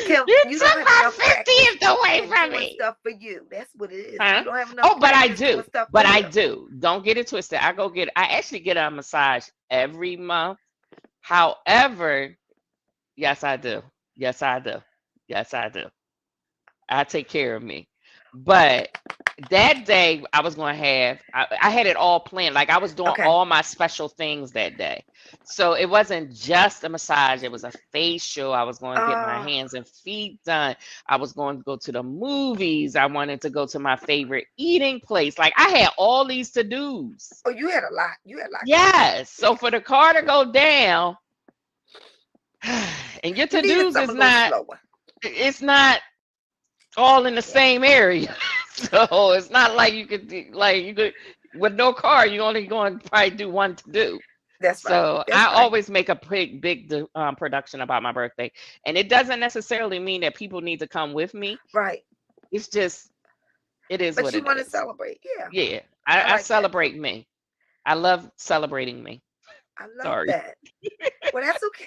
Kim, You you don't took have my enough practice 50th away in from doing me. stuff for you. That's what it is. Huh? You don't have enough Oh, but I practice doing do. stuff for But I him. do. Don't get it twisted. I actually get a massage every month. However, yes, I do. Yes, I do. Yes, I do. I take care of me. But that day I had it all planned. Like I was doing Okay. all my special things that day. So it wasn't just a massage, it was a facial. I was going to get my Oh, hands and feet done. I was going to go to the movies. I wanted to go to my favorite eating place. Like I had all these to-dos. oh, you had a lot. You had a lot going on. Yes. So Yeah. for the car to go down, and your You needed to-dos something is a little not slower. it's not all in the Yeah. same area. So it's not like you could with no car, you only going to probably do one to do. That's right. So I That's right. always make a big production about my birthday, and it doesn't necessarily mean that people need to come with me. Right. It's just it is But what you it want to is. celebrate. Yeah. Yeah, I I like that too. celebrate me. I love celebrating me. I love Sorry. that. Well, that's okay.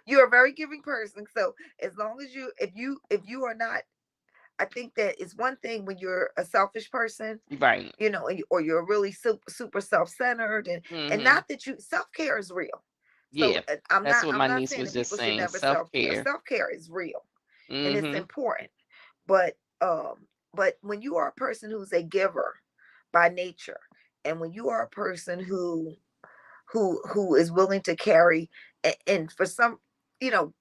You're a very giving person. So as long as if you are not, I think that it's one thing when you're a selfish person, Right. or you're really super, super self-centered, and Hmm. not that you self-care is real. So Yeah, I'm that's not what I'm my not niece saying was that just people should saying. never Self self-care. care. Self-care is real, and it's Hmm. important. But when you are a person who's a giver by nature, and when you are a person who is willing to carry, and for some, you know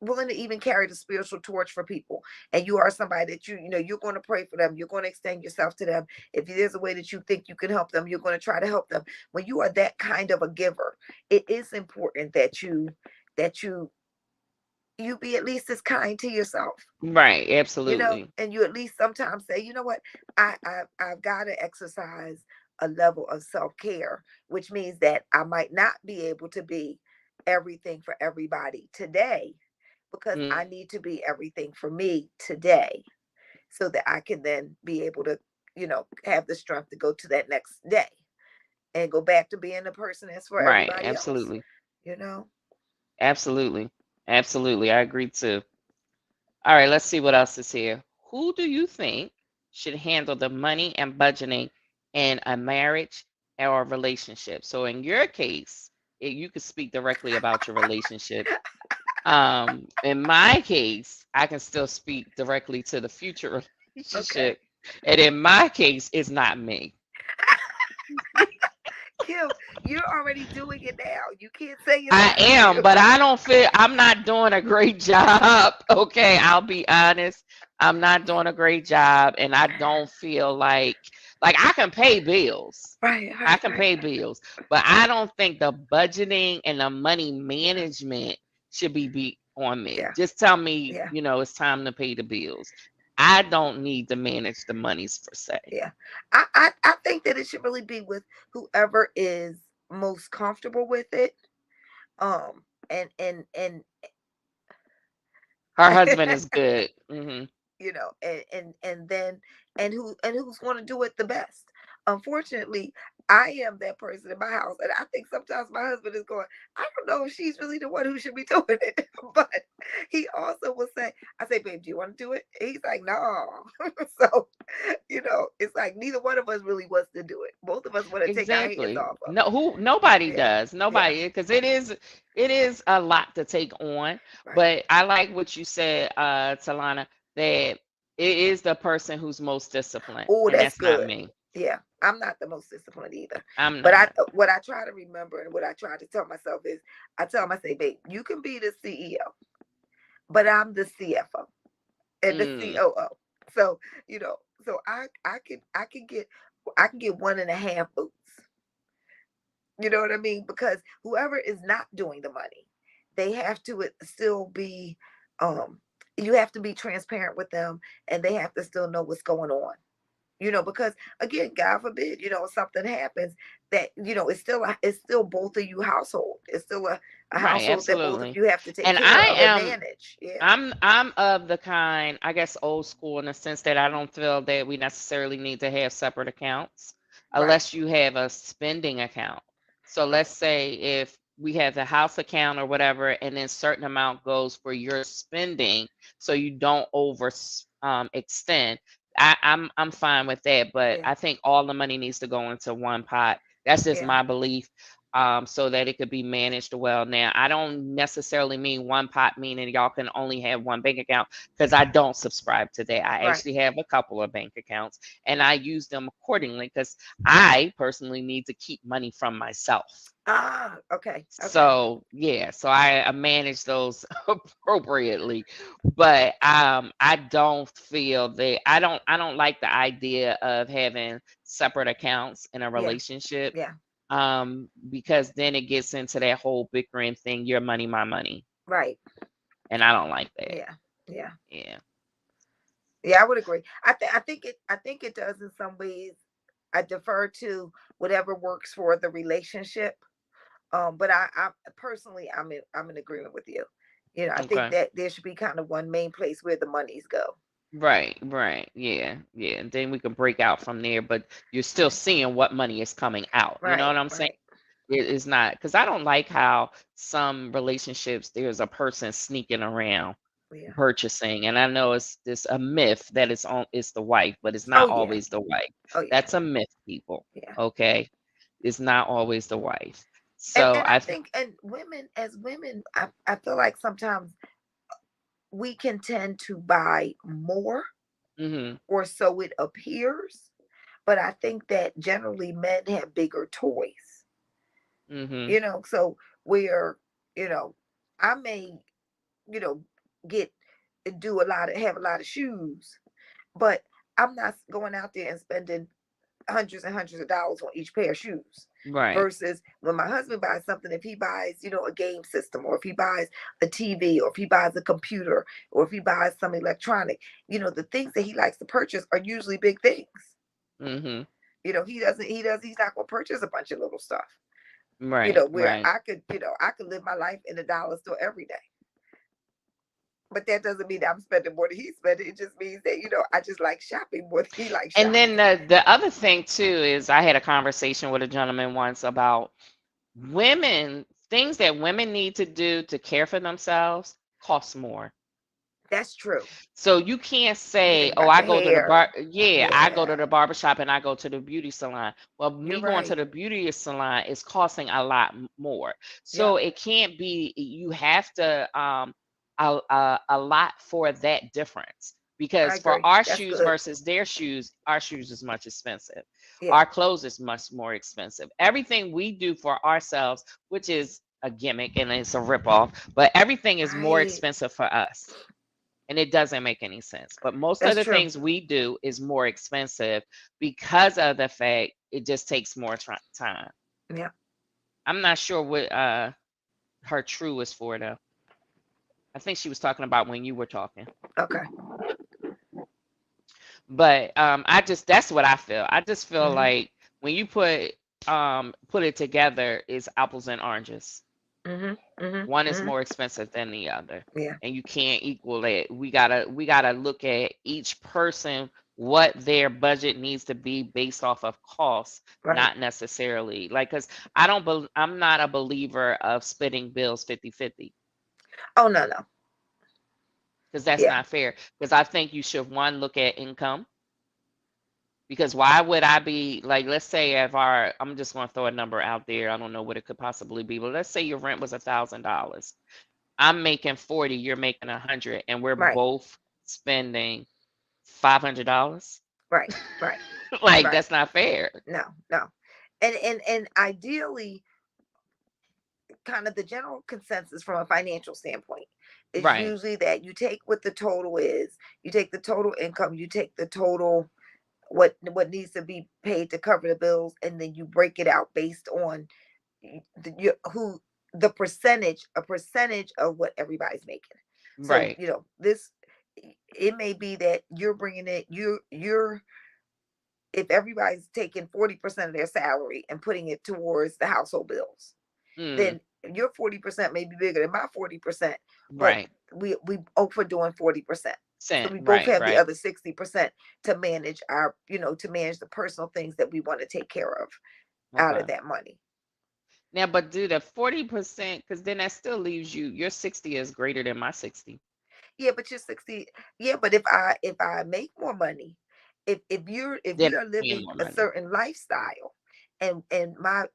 willing to even carry the spiritual torch for people, and you are somebody that you're going to pray for them, you're going to extend yourself to them. If there's a way that you think you can help them, you're going to try to help them. When you are that kind of a giver, it is important that you be at least as kind to yourself, Right. Absolutely. and you at least sometimes say, you know what, I've got to exercise a level of self-care, which means that I might not be able to be everything for everybody today, because I need to be everything for me today, so that I can then be able to, have the strength to go to that next day and go back to being the person that's for Right. everybody else, Absolutely. you know? Absolutely. Absolutely. I agree too. All right, let's see what else is here. Who do you think should handle the money and budgeting in a marriage or a relationship? So in your case, you could speak directly about your relationship. In my case, I can still speak directly to the future Okay. relationship. And in my case, it's not me. Kim, you're already doing it now. You can't say it's I not am, you. but I don't feel I'm not doing a great job. Okay, I'll be honest. I'm not doing a great job, and I don't feel like I can pay bills. Right, I right, can right. pay bills, but I don't think the budgeting and the money Yeah, management should be on me. yeah, Just tell me, yeah, it's time to pay the bills. I don't need to manage the monies per se. yeah. I think that it should really be with whoever is most comfortable with it. And Her husband is good. Hmm. and then and who's going to do it the best. Unfortunately, I am that person in my house, and I think sometimes my husband is going, I don't know if she's really the one who should be doing it. But he also will say, I say, babe, do you want to do it? And he's like, no. So it's like neither one of us really wants to do it. Both of us want to take our hands Exactly. off of No, who nobody it. Yeah, does. yeah, Nobody, because it is a lot to take on. right. But I like what you said, Talana, that it is the person who's most disciplined, Oh, and that's that's not good. me. Yeah, I'm not the most disciplined either. I'm But not. what I try to remember and what I try to tell myself is, I tell myself, babe, you can be the CEO, but I'm the CFO and the Mm, COO. So you know, so I can get 1.5 boots. You know what I mean? Because whoever is not doing the money, they have to still be. Um, you have to be transparent with them, and they have to still know what's going on. Because again, God forbid, something happens that, it's still both of you household. It's still a right, household that both of absolutely. you have to take And care I of and am manage. Yeah. I'm of the kind, I guess, old school in the sense that I don't feel that we necessarily need to have separate accounts Right. unless you have a spending account. So let's Right. say if we have the house account or whatever, and then certain amount goes for your spending, so you don't extend. I'm fine with that, but Yeah. I think all the money needs to go into one pot. That's just Yeah. my belief, so that it could be managed well. Now, I don't necessarily mean one pot, meaning y'all can only have one bank account, because I don't subscribe to that. I Right. actually have a couple of bank accounts, and I use them accordingly because I personally need to keep money from myself. Ah, okay. Okay. So yeah, so I manage those appropriately, but I don't feel that I don't like the idea of having separate accounts in a Yeah. relationship, Yeah. because then it gets into that whole bickering thing, your money, my money, Right. and I don't like that. Yeah. Yeah. Yeah. Yeah, I would agree. I think it does in some ways. I defer to whatever works for the relationship. But I personally, I'm in agreement with you. I think Okay. that there should be kind of one main place where the monies go. Right, right. Yeah, yeah. And then we can break out from there, but you're still Right, seeing what money is coming out. You know right, what I'm saying? right. It is not, because I don't like how some relationships there's a person sneaking around Yeah. purchasing, and I know it's this a myth that it's the wife, but it's Oh not yeah. always the wife. Oh yeah. That's a myth, people. Yeah. Okay, it's not always the wife. And So and I I, think, and women, as women, I feel like sometimes we can tend to buy more, mm-hmm, or so it appears. But I think that generally men have bigger toys. mm-hmm, So where, you know, I may, you know, get do a lot of have a lot of shoes, but I'm not going out there and spending hundreds and hundreds of dollars on each pair of shoes. right, Versus when my husband buys something, if he buys, a game system, or if he buys a TV, or if he buys a computer, or if he buys some electronic, the things that he likes to purchase are usually big things. mm-hmm, He's not going to purchase a bunch of little stuff. right, Where right. I could live my life in a dollar store every day. But that doesn't mean that I'm spending more than he's spending. It just means that, I just like shopping more than he likes And then shopping. the other thing too is I had a conversation with a gentleman once about women, things that women need to do to care for themselves cost more. That's true. So you can't You say, think "Oh, about I the go to the bar." hair. Yeah, I go to Yeah, the barber shop and I go to the beauty salon. Well, you're me going to right. the beauty salon is costing a lot more. So Yep, it can't be. You have to a lot for that difference I because for agree. our That's shoes good. versus their shoes, our shoes is much expensive. Yeah, Our clothes is much more expensive. Everything we do for ourselves, which is a gimmick and it's a ripoff, but everything is more right. expensive for us and it doesn't make any sense. But most of That's the true. things we do is more expensive because of the fact it just takes more time. Yeah. I'm not sure what her true is for though. I think she was talking about when you were talking. Okay. But I just that's what I feel. I just feel Mhm. like when you put it together, it's apples and oranges. Mhm. Mhm. One is Mhm. more expensive than the other, Yeah. and you can't equal it. We gotta look at each person, what their budget needs to be based off of cost, Right. not necessarily like because I'm not a believer of splitting bills 50-50 Oh no no. because that's Yeah. not fair. Because I think you should one look at income. Because why would I be like, let's say if I'm just going to throw a number out there. I don't know what it could possibly be, but let's say your rent was $1,000. I'm making 40, you're making 100, and we're Right. both spending $500. Right. Right. Like Right. that's not fair. No. No. And ideally, kind of the general consensus from a financial standpoint is Right. usually that you take what the total is, you take the total income, you take the total what needs to be paid to cover the bills, and then you break it out based on who the percentage, a percentage of what everybody's making. So Right. this, it may be that you're bringing it, you're if everybody's taking 40% of their salary and putting it towards the household bills, Mm, then your 40% may be bigger than my 40%, but right. we both are doing 40%. So Cent. we both Right. have the Right. other 60% to manage our, to manage the personal things that we want to take care of out of Okay. that money. Now, but do the 40%, because then that still leaves your 60 is greater than my 60. Yeah, but you're 60. Yeah, but if I make more money, if Then we are I'm paying living more a money. certain lifestyle, and my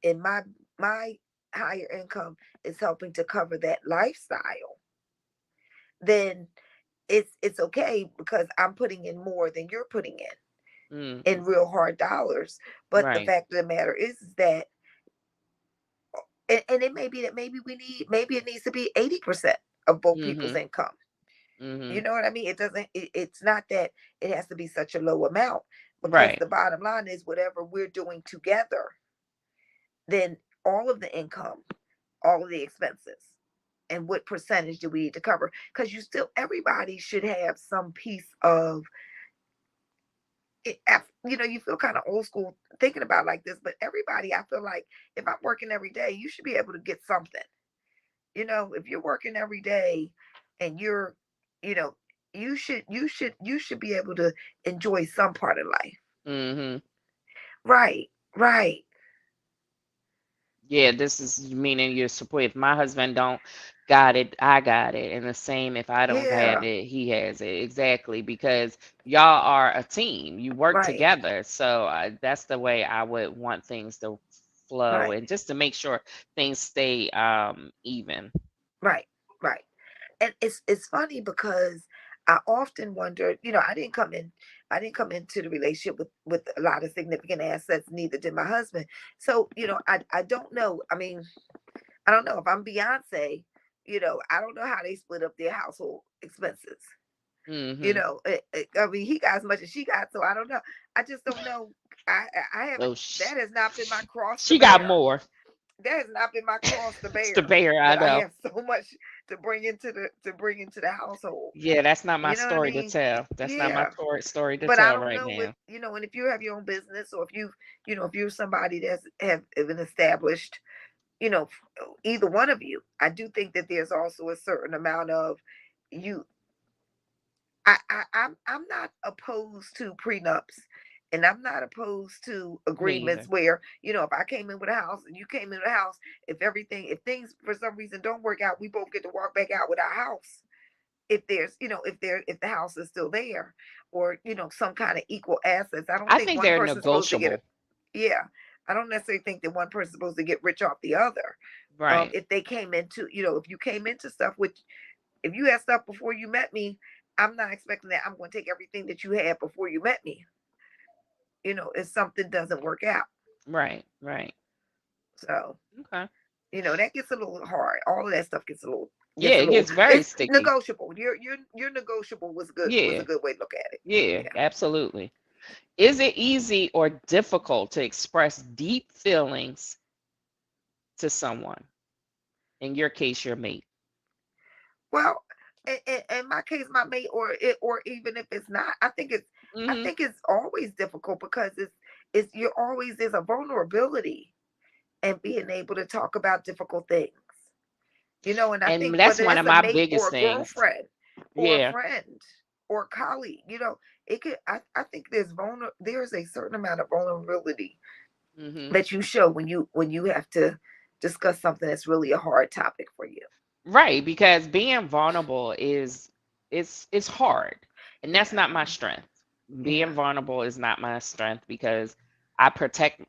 higher income is helping to cover that lifestyle, then it's okay because I'm putting in more than you're putting in Hmm. real hard dollars. But the Right. fact of the matter is that, and it may be that maybe it needs to be 80% of both people's Hmm. income. You Hmm. know what I mean? It doesn't. It's not that it has to be such a low amount, because Right. the bottom line is whatever we're doing together, then all of the income, all of the expenses, and what percentage do we need to cover? Because everybody should have some piece of it. You feel kind of old school thinking about it like this, but everybody, I feel like if I'm working every day, you should be able to get something. If you're working every day and you know you should be able to enjoy some part of life. Hmm. Right. Right. Yeah, this is meaning you're support. If my husband don't got it, I got it. And the same if I don't have Yeah. it, he has it. Exactly. Because y'all are a team. You work Right. together. So that's the way I would want things to flow Right. and just to make sure things stay even. Right. Right. And it's funny because I often wonder, I didn't come into the relationship with a lot of significant assets, neither did my husband. So, I don't know. I mean, I don't know if I'm Beyonce, I don't know how they split up their household expenses. Mm-hmm. I mean, he got as much as she got, so I don't know. I just don't know. I haven't. So That has not been my cross to she got bear. more. That has not been my cross to It's the bear. bear, I That I know. have so much to bring into the household. Yeah, that's not my You know what I story to mean? tell. That's not my Yeah. story to But I tell don't right know if now. and if you have your own business, or if you're somebody that's have been established, you know, either one of you, I do think that there's also a certain amount of you. I'm not opposed to prenups, and I'm not opposed to Me agreements either. where, if I came in with a house and you came in with a house, if things for some reason don't work out, we both get to walk back out with our house. if there's, if the house is still there, or some kind of equal assets. I don't I think think one they're person's supposed to get it. negotiable. Yeah, I don't necessarily think that one person's supposed to get rich off the other. Right. If they came into, if you came into stuff, which if you had stuff before you met me, I'm not expecting that I'm going to take everything that you had before you met me. If something doesn't work out. Right. Right. So, Okay. that gets a little hard. All of that stuff Yeah, gets a it little gets very it's sticky. negotiable. Your negotiable was a Yeah. good way to look at it. Yeah, Yeah. absolutely. Is it easy or difficult to express deep feelings to someone? In your case, your mate. Well, in my case, my mate, or even if it's not, I Hmm. think it's always difficult because it's you're always there's a vulnerability and being able to talk about difficult things. And I And think that's whether one of it's a my mate or biggest a things. girlfriend or a Yeah. friend or a colleague, it could. I think there's a certain amount of vulnerability Hmm. that you show when you have to discuss something that's really a hard topic for you. Right, because being vulnerable is hard, and that's Yeah, not my strength. Being yeah, vulnerable is not my strength because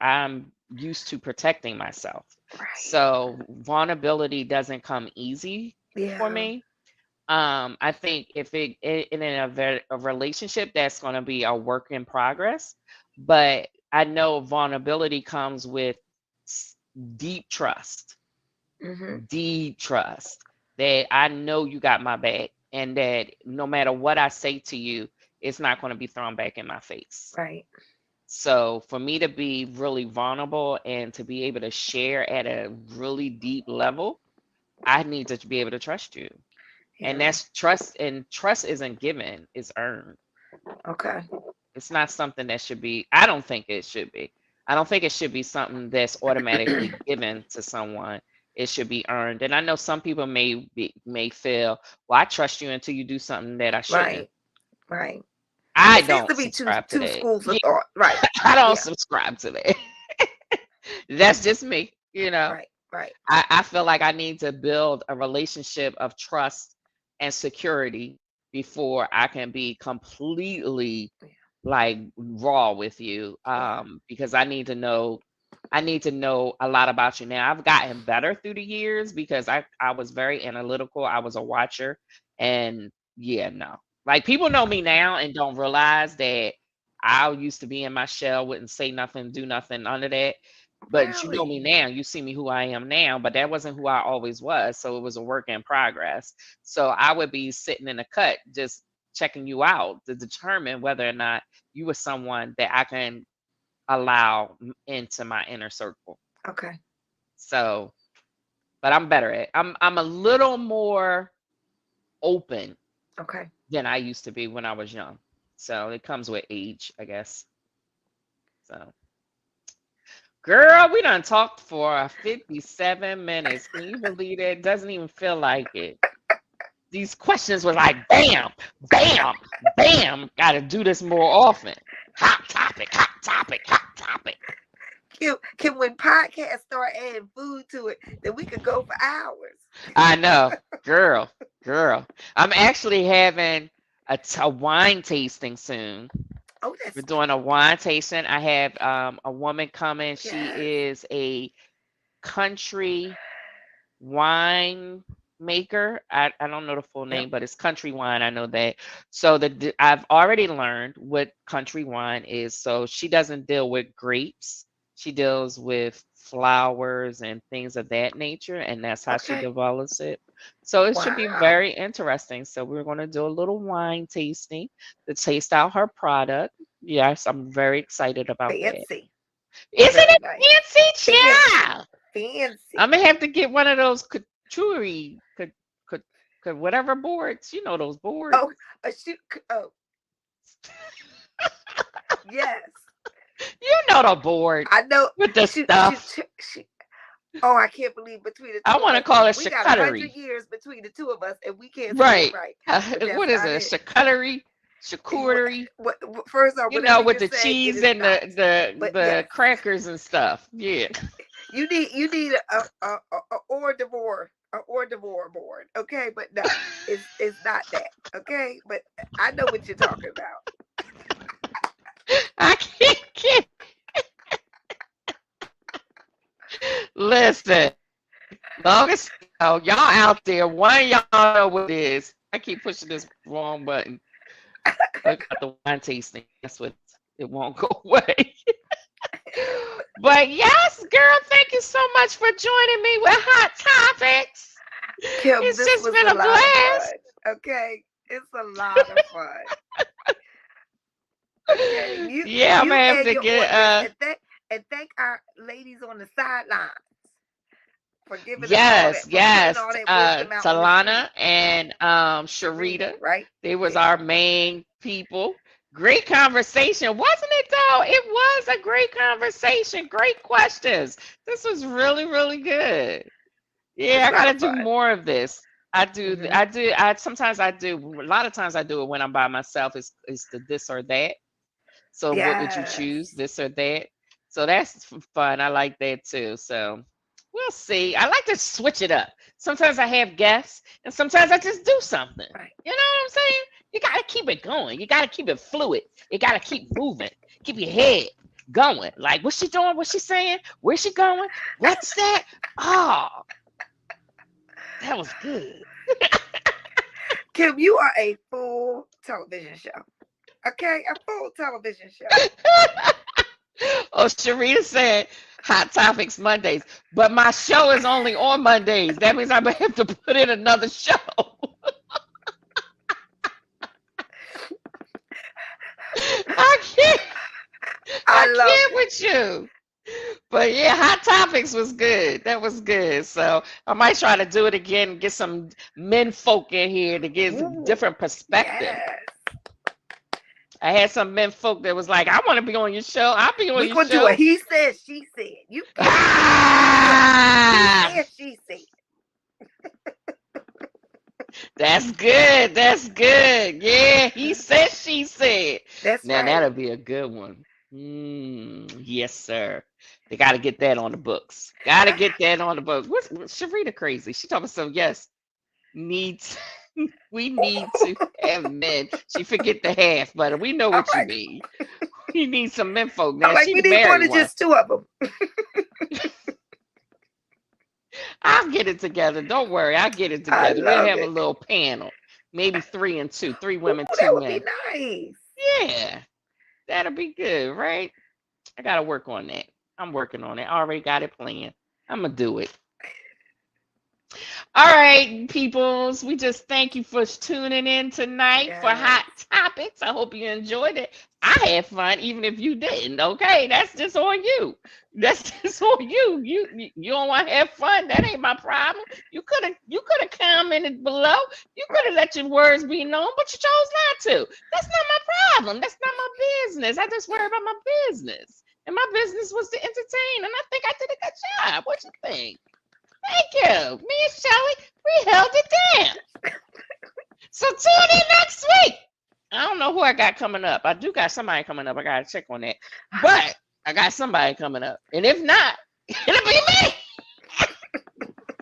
I'm used to protecting myself. right. So vulnerability doesn't come easy for Yeah. me. I think if in a relationship, that's going to be a work in progress, but I know vulnerability comes with s- deep trust, Hmm. deep trust that I know you got my back, and that no matter what I say to you, it's not going to be thrown back in my face. Right. So for me to be really vulnerable and to be able to share at a really deep level, I need to be able to trust you. And Yeah. that's trust, and trust isn't given, it's earned. Okay. It's not something that should be, I don't think it should be. I don't think it should be something that's automatically given to someone. It should be earned. And I know some people may feel, well, I trust you until you do something that I shouldn't. Right. Right. I It seems don't to be two subscribe to two that. schools of Yeah, thought. Right. I don't Yeah. subscribe to that. That's just me, you know. Right. Right. I feel like I need to build a relationship of trust and security before I can be completely Yeah. like raw with you, Yeah. because I need to know a lot about you. Now I've gotten better through the years because I was very analytical. I was a watcher, and yeah, no, like people know me now and don't realize that I used to be in my shell, wouldn't say nothing, do nothing, none of that. But you know me Really. now, you see me who I am now, but that wasn't who I always was. So it was a work in progress. So I would be sitting in the cut just checking you out to determine whether or not you were someone that I can allow into my inner circle. Okay. So, but I'm better at. I'm a little more open Okay. than I used to be when I was young. So it comes with age, I guess. So, girl, we done talked for 57 minutes. Can you believe that? Doesn't even feel like it. These questions were like bam, bam, bam. Got to do this more often. Hot topic, hot topic, hot topic. Can when podcasts start adding food to it, then we could go for hours. I know, girl, girl. I'm actually having a wine tasting soon. Oh, We're that's doing a wine tasting. I have a woman coming. She yes. is a country wine maker. I don't know the full Yep. name, but it's country wine. I know that. So I've already learned what country wine is. So she doesn't deal with grapes. She deals with flowers and things of that nature, and that's how she Okay. develops it. So it should be Wow. very interesting. So we're going to do a little wine tasting to taste out her product. Yes, I'm very excited about that. Fancy. Isn't Very it nice. fancy, Fancy. child? I'm Fancy. gonna have to get one of those couture, could, whatever boards. You know those boards. Oh, a shoot. Oh, yes. You know the board I know. with the Shoot. Shoot. stuff. Shoot. Shoot. Oh, I can't believe between the I two of want to us, call it we got 100 charcuterie. years between the two of us, and we can't say it Right. right. But that's What is not it? it. Charcuterie, You, charcuterie. first off, You know, whatever with you're the saying, it cheese is and not. the But the yes, crackers and stuff. Yeah. you need a hors d'oeuvre. or Devore board. Okay, but no, it's not that. Okay, but I know what you're talking about. I can't get. Listen, long as y'all out there, one of y'all know what it is. I keep pushing this wrong button about the wine tasting. That's what it won't go away. But yes, girl, thank you so much for joining me with Hot Topics. Kim, It's this just was been a a lot of blast. fun. Okay, it's a lot of fun. Okay, Yeah, I'm you gonna have and to your get audience, and thank our ladies on the sidelines for giving us all yes, that, for putting yes. all that wisdom out in the Talana street. and Sharita, Sharita. right? They was Yeah. our main people. Great conversation, wasn't it though? It was a great conversation. Great questions. This was really, really good. It's Yeah, a I lot gotta of do fun. more of this. I do. Hmm. I do. I sometimes I do. A lot of times I do it when I'm by myself. It's the this or that. So what would you choose, Yes. this or that? So that's fun. I like that too. So we'll see. I like to switch it up. Sometimes I have guests, and sometimes I just do something. Right. You know what I'm saying? You gotta keep it going. You gotta keep it fluid. You gotta keep moving. Keep your head going. Like, what's she doing? What's she saying? Where's she going? What's that? Oh, that was good. Kim, you are a full television show. Okay, a full television show. Oh, Sharita said Hot Topics Mondays, but my show is only on Mondays. That means I'm gonna have to put in another show. I can't. I I love can't it. with you. But yeah, Hot Topics was good. That was good. So I might try to do it again and get some men folk in here to give a Ooh, different perspective. yes. I had some men folk that was like, I want to be on your show. I'll be on We your gonna do a show. he said, she said. You Kim, you do it. He Ah! said, she said. That's good. That's good. Yeah, he said, she said. That's Now right. that'll be a good one. Yes, sir. They got to get that on the books. Got to get that on the book. What's Sharita crazy? She talking so yes, needs we need to have men. She forget the half, but we know All what you right. mean. We need some men folk I'm now. like, She we the need more married than one. just two of them. I'll get it together. Don't worry. I'll get it I together. We'll love have a it. little panel. Maybe three and two. Three Ooh, women, that two would be men. nice. Yeah. That'll be good, right? I gotta work on that. I'm working on it. I already got it planned. I'm gonna do it. All right, peoples. We just thank you for tuning in tonight for Yes. Hot Topics. I hope you enjoyed it. I had fun, even if you didn't. Okay, that's just on you. That's just on you. You don't want to have fun. That ain't my problem. You could have commented below. You could have let your words be known, but you chose not to. That's not my problem. That's not my business. I just worry about my business, and my business was to entertain. And I think I did a good job. What you think? Thank you. Me and Shelly, we held it down. So tune in next week. I don't know who I got coming up. I do got somebody coming up. I gotta check on that. But I got somebody coming up. And if not, it'll be me.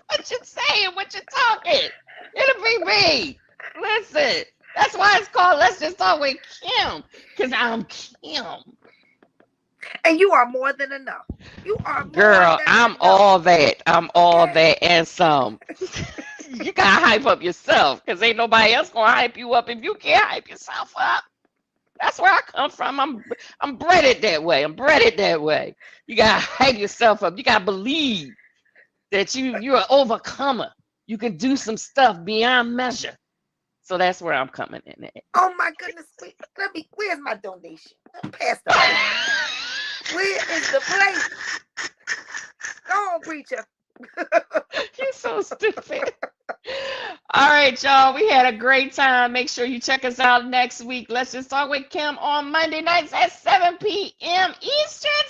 What you saying? What you talking? It'll be me. Listen. That's why it's called Let's Just Talk with Kim. Because I'm Kim. And you are more than enough. You are more Girl, than I'm enough. all that. I'm all Okay. that and some. You gotta hype up yourself because ain't nobody else gonna hype you up if you can't hype yourself up. That's where I come from. I'm bred that way. I'm bred that way. You gotta hype yourself up. You gotta believe that you're an overcomer. You can do some stuff beyond measure. So that's where I'm coming in at. Oh my goodness. Where's my donation? Pass the plate. Where is the plate? Go on, preacher. You're so stupid. All right, y'all. We had a great time. Make sure you check us out next week. Let's just talk with Kim on Monday nights at 7 p.m. Eastern